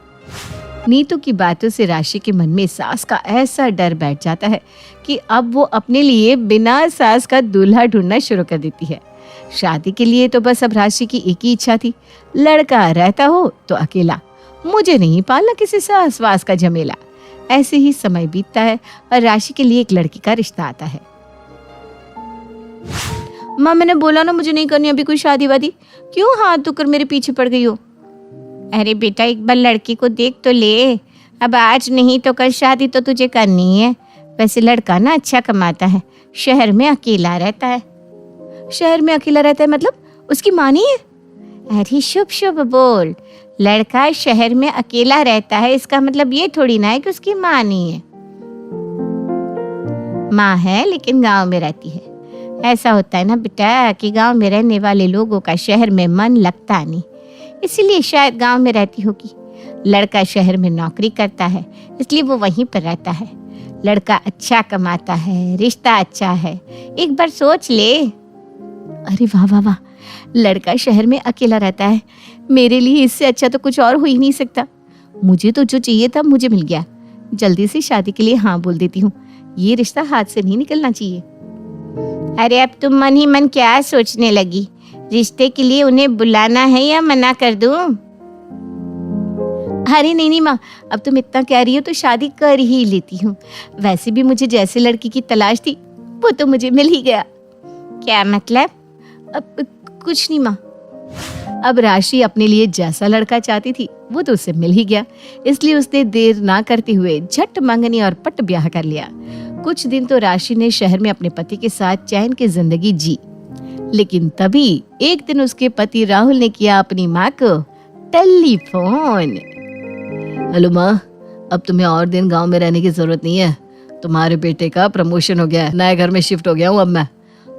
नीतू की बातों से राशि के मन में सास का ऐसा डर बैठ जाता है कि अब वो अपने लिए बिना सास का दूल्हा ढूंढना शुरू कर देती है। शादी के लिए तो बस अब राशि की एक ही इच्छा थी, लड़का रहता हो तो अकेला, मुझे नहीं पालना किसी सास वास का झमेला। ऐसे ही समय बीतता है और राशि के लिए एक लड़की का रिश्ता आता है। माँ, मैंने बोला ना मुझे नहीं करनी अभी कोई शादी वादी, क्यों हाथ धोकर मेरे पीछे पड़ गई हो? अरे बेटा, एक बार लड़की को देख तो ले, अब आज नहीं तो कल शादी तो तुझे करनी है। वैसे लड़का ना अच्छा कमाता है, शहर में अकेला रहता है। शहर में अकेला रहता है मतलब उसकी माँ नहीं है? अरे शुभ शुभ बोल, लड़का शहर में अकेला रहता है इसका मतलब ये थोड़ी ना है कि उसकी माँ नहीं है। माँ है लेकिन गांव में रहती है। ऐसा होता है ना बेटा कि गांव में रहने वाले लोगों का शहर में मन लगता नहीं, इसीलिए शायद गांव में रहती होगी। लड़का शहर में नौकरी करता है इसलिए वो वहीं पर रहता है। लड़का अच्छा कमाता है, रिश्ता अच्छा है, एक बार सोच ले। अरे वाह वाह वाह, लड़का शहर में अकेला रहता है, मेरे लिए इससे अच्छा तो कुछ और हो ही नहीं सकता। मुझे तो जो चाहिए था मुझे मिल गया, जल्दी से शादी के लिए हाँ बोल देती हूँ, ये रिश्ता हाथ से नहीं निकलना चाहिए। अरे अब तुम मन ही मन क्या सोचने लगी? रिश्ते के लिए उन्हें बुलाना है या मना कर दूं? अरे नहीं माँ, अब तुम इतना कह रही हो तो शादी कर ही लेती हूँ। वैसे भी मुझे जैसे लड़की की तलाश थी वो तो मुझे मिल ही गया। क्या मतलब? अब कुछ नहीं माँ, अब राशि अपने लिए जैसा लड़का चाहती थी वो तो उससे मिल ही गया, इसलिए उसने देर ना करते हुए झट मंगनी और पट ब्याह कर लिया। कुछ दिन तो राशि ने शहर में अपने पति के साथ चैन की जिंदगी जी, लेकिन तभी एक दिन उसके पति राहुल ने किया अपनी माँ को टेलीफोन। हेलो माँ, अब तुम्हें और दिन गांव में रहने की जरूरत नहीं है, तुम्हारे बेटे का प्रमोशन हो गया है, नए घर में शिफ्ट हो गया हूँ अब मैं,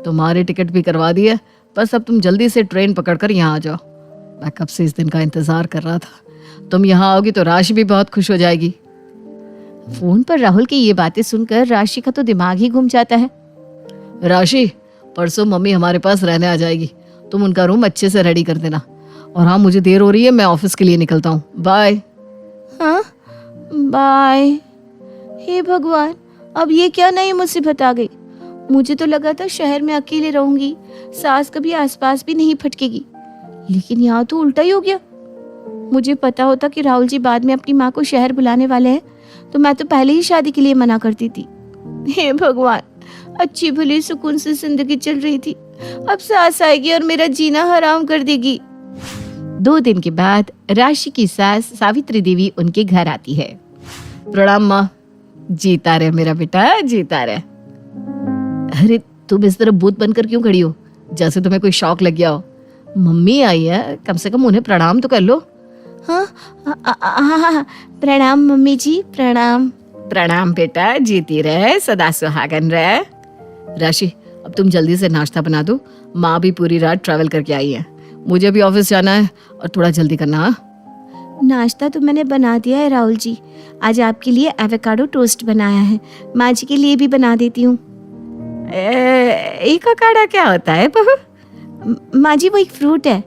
तुम्हारी टिकट भी करवा दी है, बस अब तुम जल्दी से ट्रेन पकड़कर यहाँ आ जाओ। मैं कब से इस दिन का इंतजार कर रहा था, तुम यहाँ आओगी तो राशि भी बहुत खुश हो जाएगी। फोन पर राहुल की ये बातें सुनकर राशि का तो दिमाग ही घूम जाता है। राशि, परसों मम्मी हमारे पास रहने आ जाएगी, तुम उनका रूम अच्छे से रेडी कर देना। और हाँ, मुझे देर हो रही है, मैं ऑफिस के लिए निकलता हूँ, बाय। हाँ बाय। हे भगवान, अब ये क्या नई मुसीबत आ गई। मुझे तो लगा था शहर में अकेले रहूंगी, सास कभी आसपास भी नहीं फटकेगी, लेकिन यहाँ तो उल्टा ही हो गया। मुझे पता होता कि राहुल जी बाद में अपनी माँ को शहर बुलाने वाले हैं तो मैं तो पहले ही शादी के लिए मना करती थी। हे भगवान, अच्छी भली सुकून से जिंदगी चल रही थी, अब सास आएगी और मेरा जीना हराम कर देगी। 2 दिन के बाद राशि की सास सावित्री देवी उनके घर आती है। प्रणाम माँ। जीता रहे मेरा बेटा, जीता रहे। अरे तुम इस तरह भूत बनकर क्यों खड़ी हो, जैसे तुम्हें कोई शौक लग गया हो। मम्मी आई है, कम से कम उन्हें प्रणाम तो कर लो। हाँ प्रणाम मम्मी जी, प्रणाम। प्रणाम बेटा, जीती रहे, सदा सुहागन रहे। राशि, अब तुम जल्दी से नाश्ता बना दो, माँ भी पूरी रात ट्रैवल करके आई है, मुझे भी ऑफिस जाना है और थोड़ा जल्दी करना। नाश्ता तो मैंने बना दिया है राहुल जी, आज आपके लिए एवोकाडो टोस्ट बनाया है, माँ जी के लिए भी बना देती हूँ। एवोकाडो क्या होता है बहू? माँ जी वो एक फ्रूट है।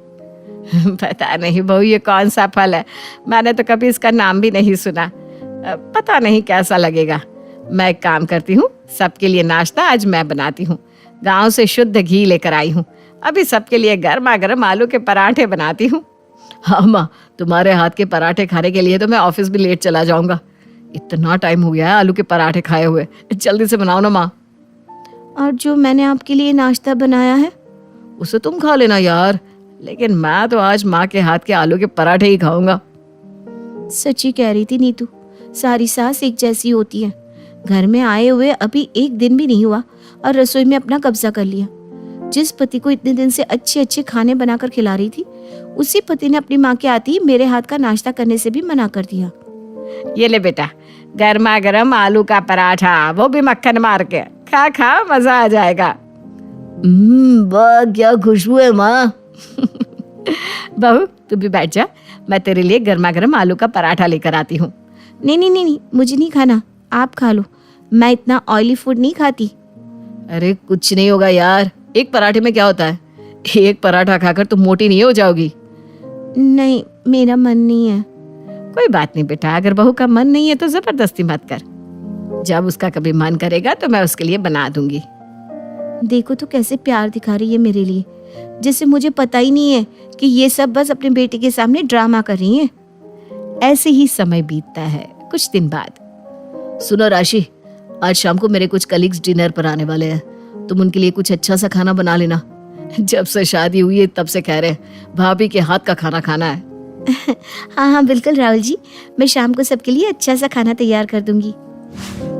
पता नहीं बहू ये कौन सा फल है, मैंने तो कभी इसका नाम भी नहीं सुना, पता नहीं कैसा लगेगा। मैं एक काम करती हूँ, सबके लिए नाश्ता आज मैं बनाती हूँ, गांव से शुद्ध घी लेकर आई हूँ, अभी सबके लिए गर्मा गर्म आलू के पराठे बनाती हूँ। हाँ माँ, तुम्हारे हाथ के पराठे खाने के लिए तो मैं ऑफिस भी लेट चला जाऊंगा, इतना टाइम हो गया है आलू के पराठे खाए हुए, जल्दी से बनाओ ना माँ। और जो मैंने आपके लिए नाश्ता बनाया है उसे तुम खा लेना यार, लेकिन मैं तो आज माँ के हाथ के आलू के पराठे ही खाऊंगा। सच्ची कह रही थी नीतू, सारी सास एक जैसी होती है। घर में आए हुए अभी एक दिन भी नहीं हुआ और रसोई में अपना कब्जा कर लिया। जिस पति को इतने दिन से अच्छे अच्छे खाने बनाकर खिला रही थी, उसी पति ने अपनी माँ के आते ही मेरे हाथ का नाश्ता करने से भी मना कर दिया। ये ले बेटा, गर्मा गर्म आलू का पराठा, वो भी मक्खन मार के, खा खा, मजा आ जाएगा। वाह क्या खुशबू है माँ। बहू तू भी बैठ जा, मैं तेरे लिए गर्मा गर्म आलू का पराठा लेकर आती हूँ। नहीं, मुझे नहीं खाना, आप खा लो, मैं इतना ऑयली फूड नहीं खाती। अरे कुछ नहीं होगा यार, एक पराठे में क्या होता है, एक पराठा खाकर तुम मोटी नहीं हो जाओगी। नहीं, मेरा मन नहीं है। कोई बात नहीं बेटा, अगर बहू का मन नहीं है तो जबरदस्ती मत कर। जब उसका कभी मन करेगा तो मैं उसके लिए बना दूंगी। देखो तो कैसे प्यार दिखा रही है मेरे लिए, जैसे मुझे पता ही नहीं है कि ये सब बस अपने बेटे के सामने ड्रामा कर रही है। ऐसे ही समय बीतता है। कुछ दिन बाद, सुनो राशि, आज शाम को मेरे कुछ कलीग्स डिनर पर आने वाले हैं, तुम उनके लिए कुछ अच्छा सा खाना बना लेना। जब से शादी हुई है तब से कह रहे हैं भाभी के हाथ का खाना खाना है। हाँ हाँ बिल्कुल राहुल जी, मैं शाम को सबके लिए अच्छा सा खाना तैयार कर दूंगी।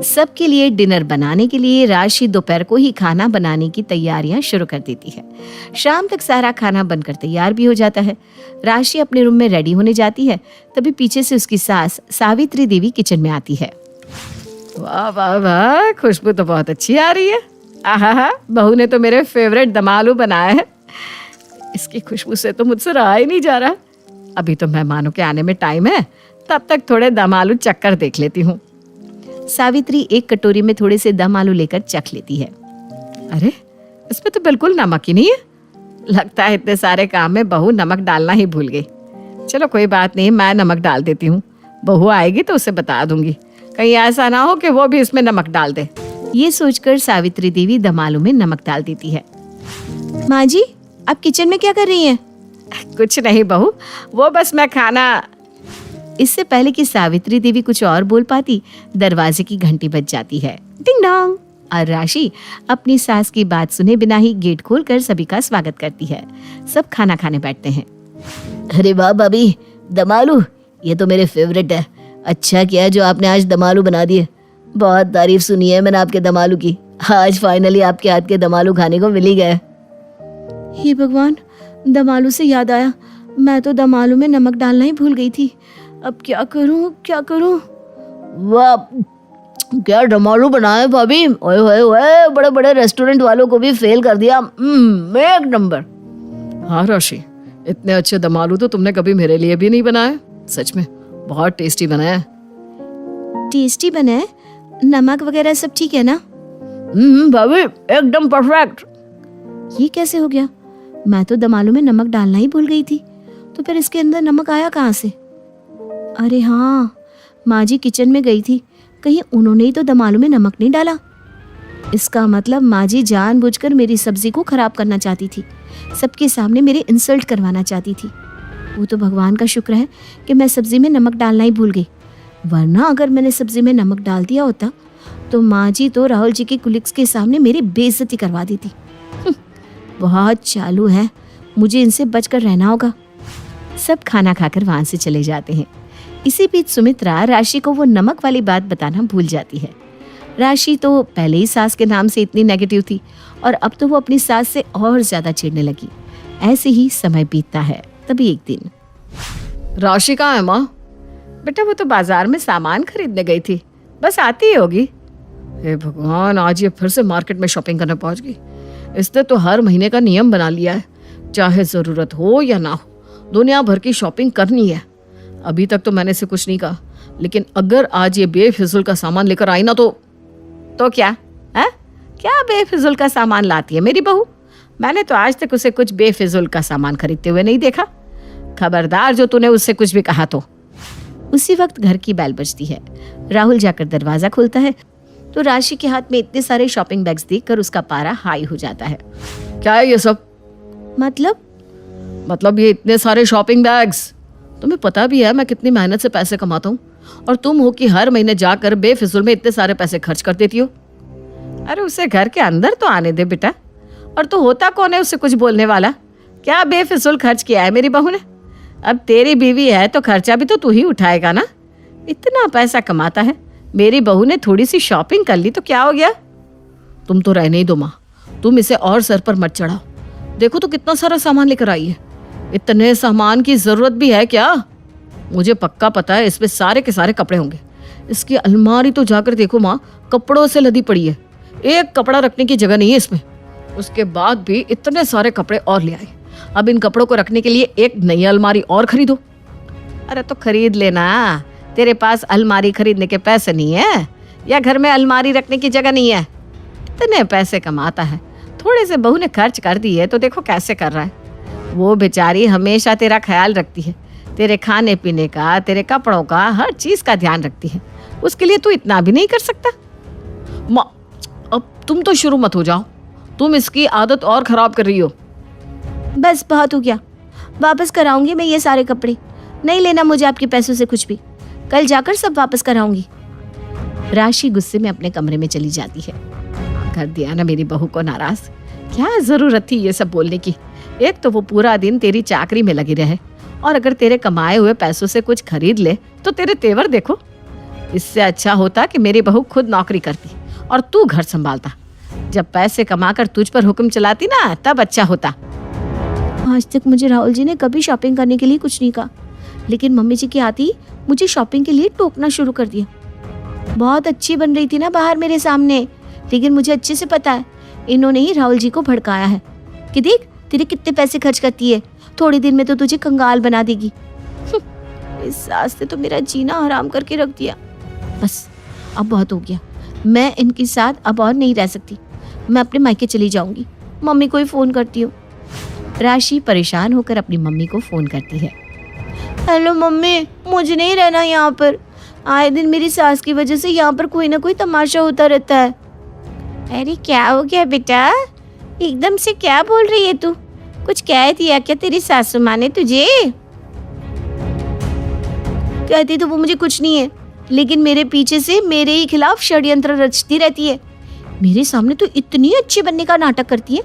सबके लिए डिनर बनाने के लिए राशि दोपहर को ही खाना बनाने की तैयारियां शुरू कर देती है। शाम तक सारा खाना बनकर तैयार भी हो जाता है। राशि अपने रूम में रेडी होने जाती है, तभी पीछे से उसकी सास सावित्री देवी किचन में आती है। वाह वाह वाह, खुशबू तो बहुत अच्छी आ रही है। आहा, बहू ने तो मेरे फेवरेट दम आलू बनाया है। इसकी खुशबू से तो मुझसे रहा ही नहीं जा रहा। अभी तो मेहमानों के आने में टाइम है, तब तक थोड़े दम आलू चक्कर देख लेती हूँ। सावित्री एक कटोरी में थोड़े से दम आलू लेकर चख लेती है। अरे, इसमें तो बिल्कुल नमक ही नहीं है। लगता है इतने सारे काम में बहू नमक डालना ही भूल गई। चलो कोई बात नहीं, मैं नमक डाल देती हूँ। बहू आएगी तो उसे बता दूंगी, कहीं ऐसा ना हो कि वो भी इसमें नमक डाल दे। ये सोचकर सावित्री देवी दम आलू में नमक डाल देती है। माँ जी, आप किचन में क्या कर रही हैं? कुछ नहीं बहू, वो बस मैं खाना। इससे पहले कि सावित्री देवी कुछ और बोल पाती, दरवाजे की घंटी बज जाती है। Ding dong. और राशि अपनी सास की बात सुने बिना ही गेट खोलकर सभी का स्वागत करती है। सब खाना खाने बैठते हैं। अरे वाह भाभी, दम आलू, ये तो मेरे फेवरेट है। अच्छा किया जो आपने आज दम आलू बना दिए। बहुत तारीफ सुनी है मैंने आपके दम आलू की। आज फाइनली आपके हाथ के दम आलू खाने को मिल ही गए। हे भगवान, दम आलू से याद आया, मैं तो दम आलू में नमक डालना ही भूल गई थी। अब क्या करूं क्या करूं? वाह, क्या दम आलू बनाए भाभी। ओए होए होए, बड़े बड़े रेस्टोरेंट वालों को भी फेल कर दिया। एक नंबर। हाँ राशि, इतने अच्छे दम आलू तो तुमने कभी मेरे लिए भी नहीं बनाए। सच में बहुत टेस्टी बनाया। टेस्टी बने? नमक वगैरह सब ठीक है ना? भाभी एकदम परफेक्ट। ये कैसे हो गया? मैं तो दम आलू में नमक डालना ही भूल गई थी, तो फिर इसके अंदर नमक आया कहाँ से? अरे हाँ, माँ जी किचन में गई थी, कहीं उन्होंने ही तो दम आलू में नमक नहीं डाला। इसका मतलब माँ जी जानबूझकर मेरी सब्जी को खराब करना चाहती थी, सबके सामने मेरे इंसल्ट करवाना चाहती थी। वो तो भगवान का शुक्र है कि मैं सब्जी में नमक डालना ही भूल गई, वरना अगर मैंने सब्जी में नमक डाल दिया होता तो माँ जी तो राहुल जी के कुलीग्स के सामने मेरी बेइज्जती करवा देती। बहुत चालू है, मुझे इनसे बचकर रहना होगा। सब खाना खाकर वहां से चले जाते हैं। इसी बीच सुमित्रा राशि को वो नमक वाली बात बताना भूल जाती है। राशि तो पहले ही सास के नाम से इतनी नेगेटिव थी और अब तो वो अपनी सास से और ज्यादा चिढ़ने लगी। ऐसे ही समय बीतता है। तभी एक दिन, राशि कहाँ है माँ? बेटा वो तो बाजार में सामान खरीदने गई थी, बस आती ही होगी। हे भगवान, आज ये फिर से मार्केट में शॉपिंग करने पहुंच गई। इसने तो हर महीने का नियम बना लिया है, चाहे जरूरत हो या ना हो, दुनिया भर की शॉपिंग करनी है। अभी तक तो मैंने इसे कुछ नहीं कहा, लेकिन अगर आज ये बेफिजुल का सामान लेकर आई ना तो क्या है? क्या बेफिजुल का सामान लाती है मेरी बहू? मैंने तो आज तक उसे कुछ बेफिजुल का सामान खरीदते हुए नहीं देखा। खबरदार जो तूने उससे कुछ भी कहा तो। उसी वक्त घर की बेल बजती है। राहुल जाकर दरवाजा खोलता है तो राशि के हाथ में इतने सारे शॉपिंग बैग्स देखकर उसका पारा हाई हो जाता है। क्या है ये सब? मतलब ये इतने सारे शॉपिंग बैग्स? तुम्हें पता भी है मैं कितनी मेहनत से पैसे कमाता हूँ, और तुम हो कि हर महीने जाकर बेफिजुल में इतने सारे पैसे खर्च कर देती हो। अरे उसे घर के अंदर तो आने दे बेटा। और तो होता कौन है उसे कुछ बोलने वाला? क्या बेफिजुल खर्च किया है मेरी बहू ने? अब तेरी बीवी है तो खर्चा भी तो तू ही उठाएगा ना। इतना पैसा कमाता है, मेरी बहू ने थोड़ी सी शॉपिंग कर ली तो क्या हो गया? तुम तो रहने ही दो माँ, तुम इसे और सर पर मत चढ़ाओ। देखो तो कितना सारा सामान लेकर आई है। इतने सामान की जरूरत भी है क्या? मुझे पक्का पता है इसमें सारे के सारे कपड़े होंगे। इसकी अलमारी तो जाकर देखो माँ, कपड़ों से लदी पड़ी है। एक कपड़ा रखने की जगह नहीं है इसमें। उसके बाद भी इतने सारे कपड़े और ले आई। अब इन कपड़ों को रखने के लिए एक नई अलमारी और खरीदो। अरे तो खरीद लेना, तेरे पास अलमारी खरीदने के पैसे नहीं है या घर में अलमारी रखने की जगह नहीं है? इतने पैसे कमाता है, थोड़े से बहू ने खर्च कर दिए तो देखो कैसे कर रहा है। वो बेचारी हमेशा तेरा ख्याल रखती है, तेरे खाने पीने का, तेरे कपड़ों का, हर चीज का ध्यान रखती है। उसके लिए तू इतना भी नहीं कर सकता? माँ, अब तुम तो शुरू मत हो जाओ, तुम इसकी आदत और खराब कर रही हो। बस बहुत हो गया, वापस कराऊंगी मैं ये सारे कपड़े। नहीं लेना मुझे आपके पैसों से कुछ भी, कल जाकर सब वापस कराऊंगी। राशि गुस्से में अपने कमरे में चली जाती है। कर दिया ना मेरी बहू को नाराज। क्या जरूरत थी ये सब बोलने की? एक तो वो पूरा दिन तेरी चाकरी में लगी रहे, और अगर तेरे कमाए हुए पैसों से कुछ खरीद ले तो तेरे तेवर देखो। इससे अच्छा होता कि मेरी बहू खुद नौकरी करती और तू घर संभालता। जब पैसे कमाकर तुझ पर हुक्म चलाती ना, तब अच्छा होता। आज तक मुझे राहुल जी ने कभी शॉपिंग करने के लिए कुछ नहीं कहा, लेकिन मम्मी जी के आती मुझे शॉपिंग के लिए टोकना शुरू कर दिया। बहुत अच्छी बन रही थी ना बाहर मेरे सामने, लेकिन मुझे अच्छे से पता है इन्होंने ही राहुल जी को भड़काया है कि देख तेरे कितने पैसे खर्च करती है, थोड़ी दिन में तो तुझे कंगाल बना देगी। इस सास ने तो मेरा जीना हराम करके रख दिया। बस अब बहुत हो गया, मैं इनके साथ अब और नहीं रह सकती। मैं अपने मायके चली जाऊंगी, मम्मी को ही फोन करती हूँ। राशि परेशान होकर अपनी मम्मी को फोन करती है। हेलो मम्मी, मुझे नहीं रहना यहाँ पर। आए दिन मेरी सास की वजह से यहाँ पर कोई ना कोई तमाशा होता रहता है। अरे क्या हो गया बेटा, एकदम से क्या बोल रही है तू? कुछ कह दिया क्या तेरी सासू माँ ने तुझे? कहती तो वो मुझे कुछ नहीं है, लेकिन मेरे पीछे से मेरे ही खिलाफ षड्यंत्र रचती रहती है। मेरे सामने तो इतनी अच्छी बनने का नाटक करती है,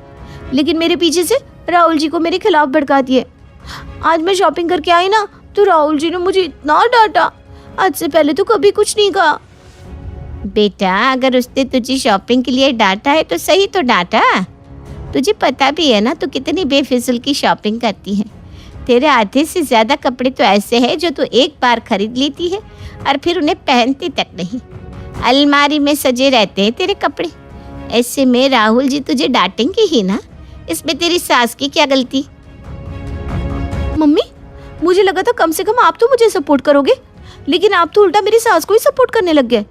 लेकिन मेरे पीछे से राहुल जी को मेरे खिलाफ भड़काती है। आज मैं शॉपिंग करके आई ना, तो राहुल जी ने मुझे इतना डांटा, आज से पहले तो कभी कुछ नहीं कहा। बेटा अगर उसने तुझे शॉपिंग के लिए डांटा है तो सही तो डांटा। तुझे पता भी है ना तू कितनी बेफिजूल की शॉपिंग करती है। तेरे आधे से ज्यादा कपड़े तो ऐसे हैं जो तू एक बार खरीद लेती है और फिर उन्हें पहनती तक नहीं। अलमारी में सजे रहते हैं तेरे कपड़े। ऐसे में राहुल जी तुझे डांटेंगे ही ना, इसमें तेरी सास की क्या गलती? मम्मी, मुझे लगा था कम से कम आप तो मुझे सपोर्ट करोगे, लेकिन आप तो उल्टा मेरी सास को ही सपोर्ट करने लग गए।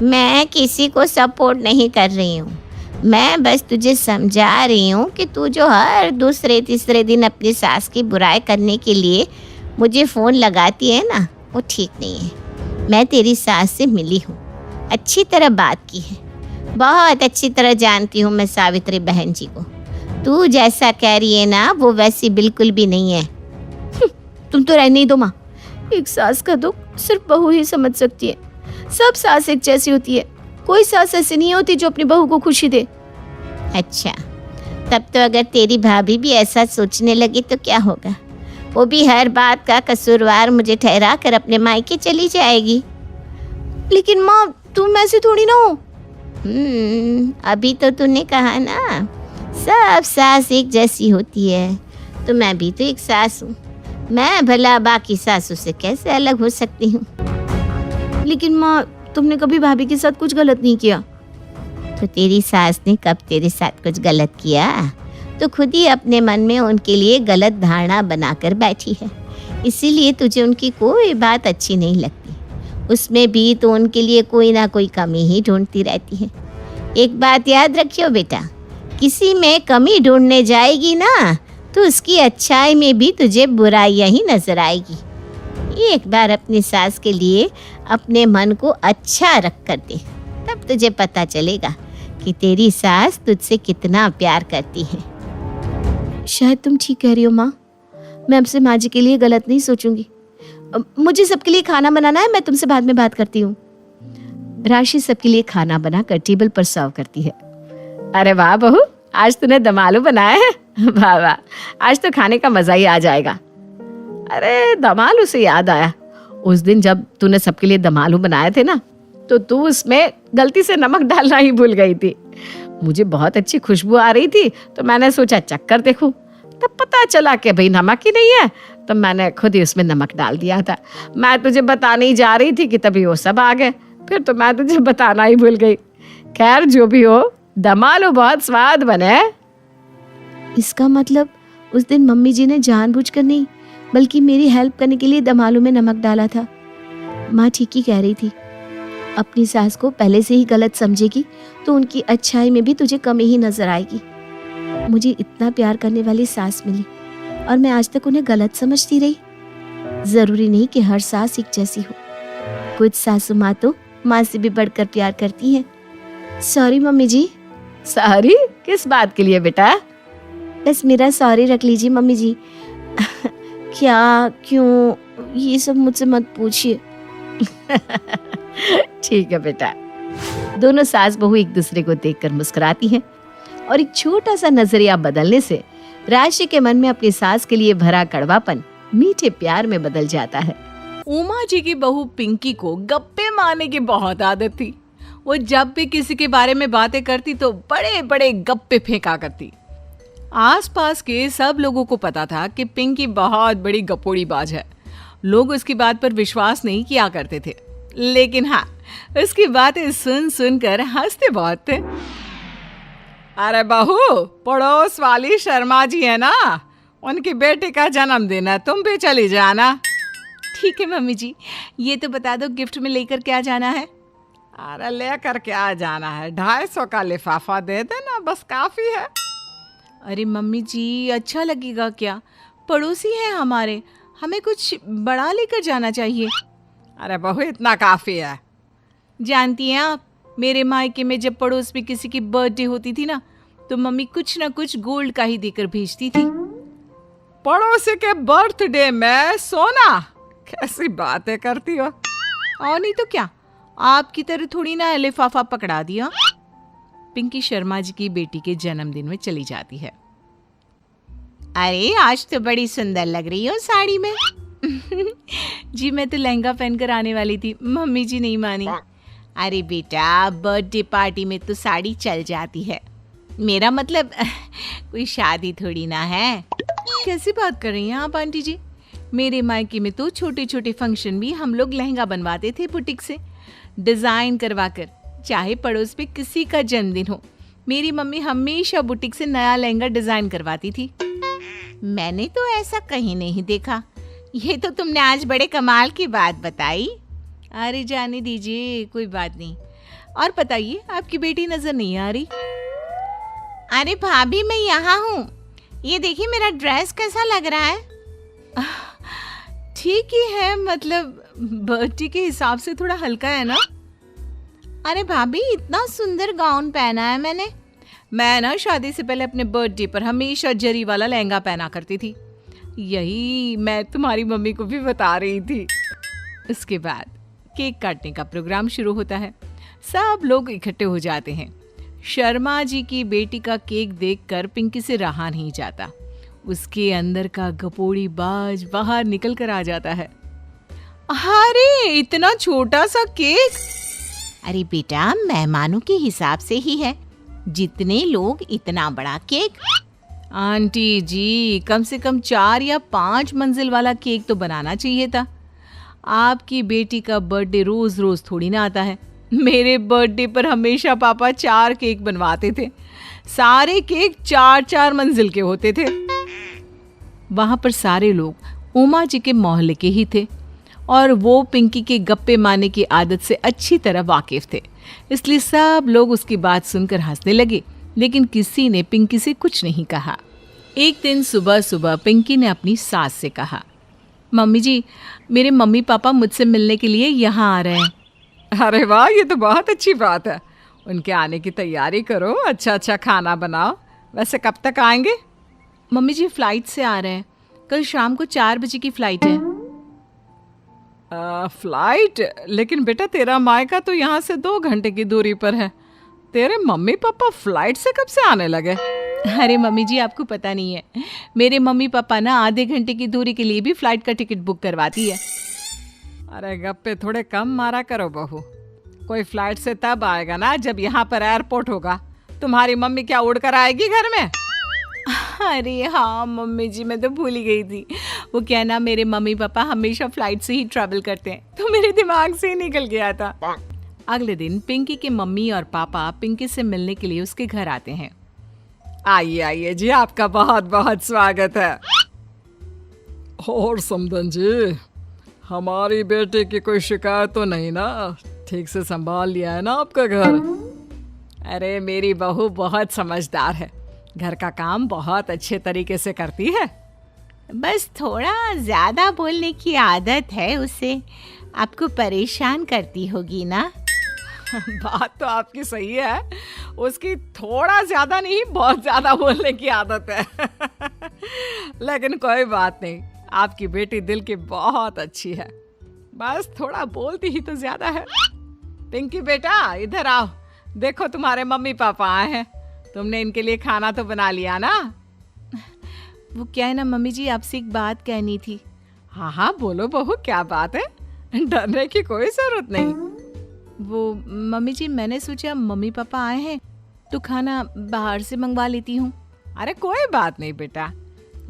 मैं किसी को सपोर्ट नहीं कर रही हूँ, मैं बस तुझे समझा रही हूँ कि तू जो हर दूसरे तीसरे दिन अपनी सास की बुराई करने के लिए मुझे फ़ोन लगाती है ना, वो ठीक नहीं है। मैं तेरी सास से मिली हूँ, अच्छी तरह बात की है, बहुत अच्छी तरह जानती हूँ मैं सावित्री बहन जी को। तू जैसा कह रही है ना वो वैसी बिल्कुल भी नहीं है। तुम तो रहने ही दो माँ, एक सास का दुख सिर्फ बहू ही समझ सकती है। सब सास एक जैसी होती है, कोई सास ऐसी नहीं होती जो अपनी बहू को खुशी दे। अच्छा, तब तो अगर तेरी भाभी भी ऐसा सोचने लगी तो क्या होगा? वो भी हर बात का कसूरवार मुझे ठहरा कर अपने मायके चली जाएगी। लेकिन माँ तुम ऐसी थोड़ी ना हो। अभी तो तूने कहा ना सब सास एक जैसी होती है, तो मैं भी तो एक सास हूँ। मैं भला बाकी सासों से कैसे अलग हो सकती हूँ? लेकिन माँ तुमने कभी भाभी के साथ कुछ गलत नहीं किया। तो तेरी सास ने कब तेरे साथ कुछ गलत किया? तो खुद ही अपने मन में उनके लिए गलत धारणा बनाकर बैठी है, इसीलिए तुझे उनकी कोई बात अच्छी नहीं लगती। उसमें भी तो उनके लिए कोई ना कोई कमी ही ढूंढती रहती है। एक बात याद रखियो बेटा, किसी में कमी ढूंढने जाएगी ना तो उसकी अच्छाई में भी तुझे बुराइयां ही नजर आएगी। एक बार अपनी सास के लिए अपने मन को अच्छा रख कर दे, तब तुझे पता चलेगा कि तेरी सास तुझसे कितना प्यार करती है। शायद तुम ठीक कह रही हो माँ, मैं अब से माँ जी के लिए गलत नहीं सोचूंगी। मुझे सबके लिए खाना बनाना है, मैं तुमसे बाद में बात करती हूँ। राशि सबके लिए खाना बनाकर टेबल पर सर्व करती है। अरे वाह बहू, आज तूने दम आलू बनाया है। वाह वाह, आज तो खाने का मजा ही आ जाएगा। अरे दम आलू से याद आया, उस दिन जब तूने सबके लिए दम आलू बनाए थे ना, तो तू उसमें गलती से नमक डालना ही भूल गई थी। मुझे बहुत अच्छी खुशबू आ रही थी तो मैंने सोचा चक्कर देखूं, तब पता चला कि भाई नमक ही नहीं है, तो मैंने खुद ही उसमें नमक डाल दिया था। मैं तुझे बताने ही जा रही थी कि तभी वो सब आ गए, फिर तो मैं तुझे बताना ही भूल गई। खैर जो भी हो, दम आलू बहुत स्वाद बने। इसका मतलब उस दिन मम्मी जी ने जानबूझकर नहीं बल्कि मेरी हेल्प करने के लिए दम आलू में नमक डाला था। माँ ठीक ही कह रही थी, अपनी सास को पहले से ही गलत समझेगी तो उनकी अच्छाई में भी तुझे कमी ही नजर आएगी। मुझे इतना प्यार करने वाली सास मिली और मैं आज तक उन्हें गलत समझती रही। जरूरी नहीं कि हर सास एक जैसी हो। कुछ सासू माँ तो माँ से भी बढ़कर प्यार करती हैं। सॉरी मम्मी जी। सारी किस बात के लिए बेटा? बस मेरा सॉरी रख लीजिए मम्मी जी। क्या, क्यों, ये सब मुझसे मत पूछिए। ठीक है बेटा। दोनों सास बहू एक दूसरे को देखकर मुस्कुराती हैं और एक छोटा सा नजरिया बदलने से राशि के मन में अपनी सास के लिए भरा कड़वापन मीठे प्यार में बदल जाता है। उमा जी की बहू पिंकी को गप्पे मारने की बहुत आदत थी। वो जब भी किसी के बारे में बातें करती तो बड़े बड़े गप्पे फेंका करती। आसपास के सब लोगों को पता था कि पिंकी बहुत बड़ी गपोड़ी बाज है। लोग उसकी बात पर विश्वास नहीं किया करते थे, लेकिन हाँ, उसकी बातें सुन सुनकर हंसते बहुत थे। अरे बहू, पड़ोस वाली शर्मा जी है ना, उनकी बेटी का जन्मदिन है, तुम भी चली जाना। ठीक है मम्मी जी, ये तो बता दो गिफ्ट में लेकर क्या जाना है? अरे लेकर क्या जाना है, 250 का लिफाफा दे देना, बस काफी है। अरे मम्मी जी, अच्छा लगेगा क्या? पड़ोसी हैं हमारे, हमें कुछ बड़ा लेकर जाना चाहिए। अरे बहू, इतना काफी है। जानती हैं आप, मेरे मायके में जब पड़ोस में किसी की बर्थडे होती थी ना, तो मम्मी कुछ ना कुछ गोल्ड का ही देकर भेजती थी। पड़ोसी के बर्थडे में सोना? कैसी बातें करती हो। और नहीं तो क्या, आपकी तरह थोड़ी ना लिफाफा पकड़ा दिया। पिंकी शर्मा जी की बेटी के जन्मदिन में चली जाती है। अरे आज तो बड़ी सुंदर लग रही हो साड़ी में। जी मैं तो लहंगा पहनकर आने वाली थी, मम्मी जी नहीं मानी। अरे बेटा, बर्थडे पार्टी में तो साड़ी चल जाती है, मेरा मतलब कोई शादी थोड़ी ना है। कैसी बात कर रही हैं आप आंटी जी? मेरे मायके में तो छोटे छोटे फंक्शन भी हम लोग लहंगा बनवाते थे बुटीक से, डिजाइन करवाकर। चाहे पड़ोस में किसी का जन्मदिन हो, मेरी मम्मी हमेशा बुटीक से नया लहंगा डिजाइन करवाती थी। मैंने तो ऐसा कहीं नहीं देखा। ये तो तुमने आज बड़े कमाल की बात बताई। अरे जाने दीजिए, कोई बात नहीं। और बताइए, आपकी बेटी नजर नहीं आ रही? अरे भाभी, मैं यहाँ हूँ। ये देखिए मेरा ड्रेस कैसा लग रहा है? ठीक ही है, मतलब बर्थडे के हिसाब से थोड़ा हल्का है ना। अरे भाभी, इतना सुंदर गाउन पहना है मैंने। मैं ना शादी से पहले अपने बर्थडे पर हमेशा जरी वाला लहंगा पहना करती थी। यही मैं तुम्हारी मम्मी को भी बता रही थी। इसके बाद केक काटने का प्रोग्राम शुरू होता है। सब लोग इकट्ठे हो जाते हैं। शर्मा जी की बेटी का केक देखकर पिंकी से रहा नहीं जाता। उसके अंदर का गपोड़ी बाज बाहर निकल कर आ जाता है। अरे इतना छोटा सा केक! अरे बेटा, मेहमानों के हिसाब से ही है, जितने लोग इतना बड़ा केक। आंटी जी, कम से कम 4 या 5 मंजिल वाला केक तो बनाना चाहिए था। आपकी बेटी का बर्थडे रोज रोज थोड़ी ना आता है। मेरे बर्थडे पर हमेशा पापा 4 केक बनवाते थे। सारे केक 4-4 मंजिल के होते थे। वहां पर सारे लोग उमा जी के मोहल्ले के ही थे और वो पिंकी के गप्पे मारने की आदत से अच्छी तरह वाकिफ थे, इसलिए सब लोग उसकी बात सुनकर हंसने लगे, लेकिन किसी ने पिंकी से कुछ नहीं कहा। एक दिन सुबह सुबह पिंकी ने अपनी सास से कहा, मम्मी जी, मेरे मम्मी पापा मुझसे मिलने के लिए यहाँ आ रहे हैं। अरे वाह, ये तो बहुत अच्छी बात है। उनके आने की तैयारी करो, अच्छा अच्छा खाना बनाओ। वैसे कब तक आएंगे? मम्मी जी फ्लाइट से आ रहे हैं, कल शाम को 4 बजे की फ्लाइट है। फ्लाइट? लेकिन बेटा तेरा मायका तो यहाँ से 2 घंटे की दूरी पर है। तेरे मम्मी पापा फ्लाइट से कब से आने लगे? अरे मम्मी जी, आपको पता नहीं है, मेरे मम्मी पापा ना आधे घंटे की दूरी के लिए भी फ्लाइट का टिकट बुक करवाती है। अरे गप्पे थोड़े कम मारा करो बहू। कोई फ्लाइट से तब आएगा ना जब यहाँ पर एयरपोर्ट होगा। तुम्हारी मम्मी क्या उड़कर आएगी घर में? अरे हाँ मम्मी जी, मैं तो भूल ही गई थी। वो क्या ना, मेरे मम्मी पापा हमेशा फ्लाइट से ही ट्रैवल करते हैं, तो मेरे दिमाग से ही निकल गया था। अगले दिन पिंकी के मम्मी और पापा पिंकी से मिलने के लिए उसके घर आते हैं। आइए आइए जी, आपका बहुत बहुत स्वागत है। और समदन जी, हमारी बेटी की कोई शिकायत तो नहीं ना? ठीक से संभाल लिया है ना आपका घर? अरे मेरी बहू बहुत समझदार है, घर का काम बहुत अच्छे तरीके से करती है। बस थोड़ा ज्यादा बोलने की आदत है उसे, आपको परेशान करती होगी ना। बात तो आपकी सही है, उसकी थोड़ा ज्यादा नहीं बहुत ज्यादा बोलने की आदत है। लेकिन कोई बात नहीं, आपकी बेटी दिल की बहुत अच्छी है, बस थोड़ा बोलती ही तो ज्यादा है। पिंकी बेटा इधर आओ, देखो तुम्हारे मम्मी पापा आए हैं, तुमने इनके लिए खाना तो बना लिया ना। वो क्या है ना मम्मी जी, आपसे एक बात कहनी थी। हाँ हाँ बोलो बहू, क्या बात है, डरने की कोई जरूरत नहीं। वो मम्मी जी, मैंने सोचा मम्मी पापा आए हैं तो खाना बाहर से मंगवा लेती हूँ। अरे कोई बात नहीं बेटा,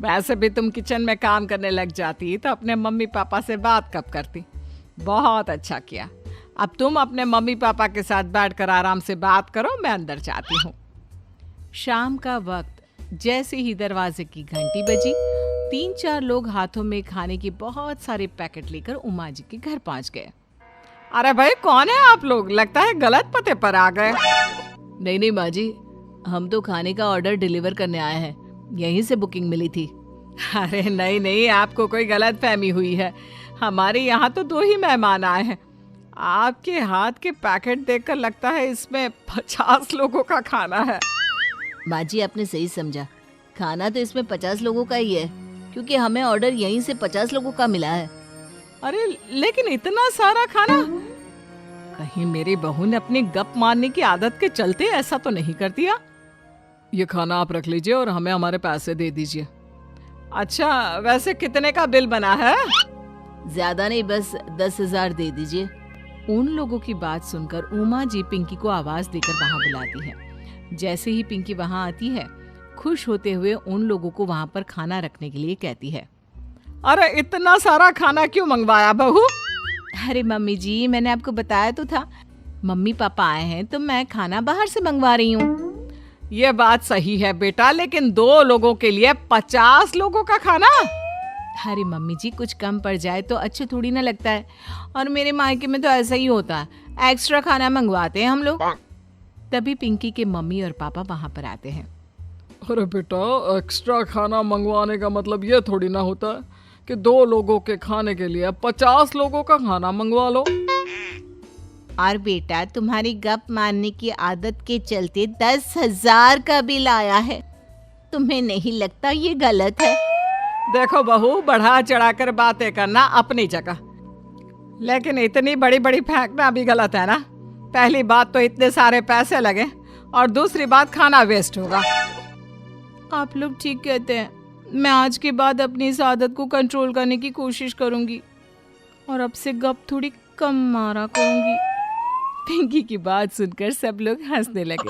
वैसे भी तुम किचन में काम करने लग जाती तो अपने मम्मी पापा से बात कब करती। बहुत अच्छा किया, अब तुम अपने मम्मी पापा के साथ बैठकर आराम से बात करो, मैं अंदर जाती हूँ। शाम का वक्त जैसे ही दरवाजे की घंटी बजी, 3-4 लोग हाथों में खाने के बहुत सारे पैकेट लेकर उमा जी के घर पहुंच गए। अरे भाई कौन है आप लोग, लगता है गलत पते पर आ गए। नहीं नहीं माँ जी, हम तो खाने का ऑर्डर डिलीवर करने आए हैं, यहीं से बुकिंग मिली थी। अरे नहीं नहीं, आपको कोई गलत फहमी हुई है, हमारे यहाँ तो 2 ही मेहमान आए हैं। आपके हाथ के पैकेट देखकर लगता है इसमें 50 लोगों का खाना है। माँ जी आपने सही समझा, खाना तो इसमें 50 लोगों का ही है, क्योंकि हमें ऑर्डर यहीं से 50 लोगों का मिला है। अरे लेकिन इतना सारा खाना, कहीं मेरी बहू ने अपनी गप मारने की आदत के चलते ऐसा तो नहीं कर दिया। ये खाना आप रख लीजिए और हमें हमारे पैसे दे दीजिए। अच्छा वैसे कितने का बिल बना है? ज्यादा नहीं, बस 10,000 दे दीजिए। उन लोगों की बात सुनकर उमा जी पिंकी को आवाज देकर वहां बुलाती है। जैसे ही पिंकी वहां आती है, खुश होते हुए उन लोगों को वहां पर खाना रखने के लिए कहती है। अरे इतना सारा खाना क्यों मंगवाया बहू? अरे मम्मी जी, मैंने आपको बताया तो था, मम्मी पापा आए हैं तो मैं खाना बाहर से मंगवा रही हूँ। ये बात सही है बेटा, लेकिन 2 लोगों के लिए 50 लोगों का खाना? अरे मम्मी जी, कुछ कम पड़ जाए तो अच्छा थोड़ी ना लगता है, और मेरे मायके में तो ऐसा ही होता है, एक्स्ट्रा खाना मंगवाते हैं हम लोग। तभी पिंकी के मम्मी और पापा वहां पर आते हैं। अरे बेटा, एक्स्ट्रा खाना मंगवाने का मतलब ये थोड़ी ना होता है कि 2 लोगों के खाने के लिए 50 लोगों का खाना मंगवा लो। और बेटा, तुम्हारी गप मारने की आदत के चलते 10,000 का बिल आया है, तुम्हें नहीं लगता ये गलत है? देखो बहू, बढ़ा चढ़ाकर बातें करना अपनी जगह, लेकिन इतनी बड़ी बड़ी फेंकना भी गलत है ना। पहली बात तो इतने सारे पैसे लगे, और दूसरी बात खाना वेस्ट होगा। आप लोग ठीक कहते हैं, मैं आज के बाद अपनी इस आदत को कंट्रोल करने की कोशिश करूंगी और अब से गप थोड़ी कम मारा करूंगी। पिंकी की बात सुनकर सब लोग हंसने लगे।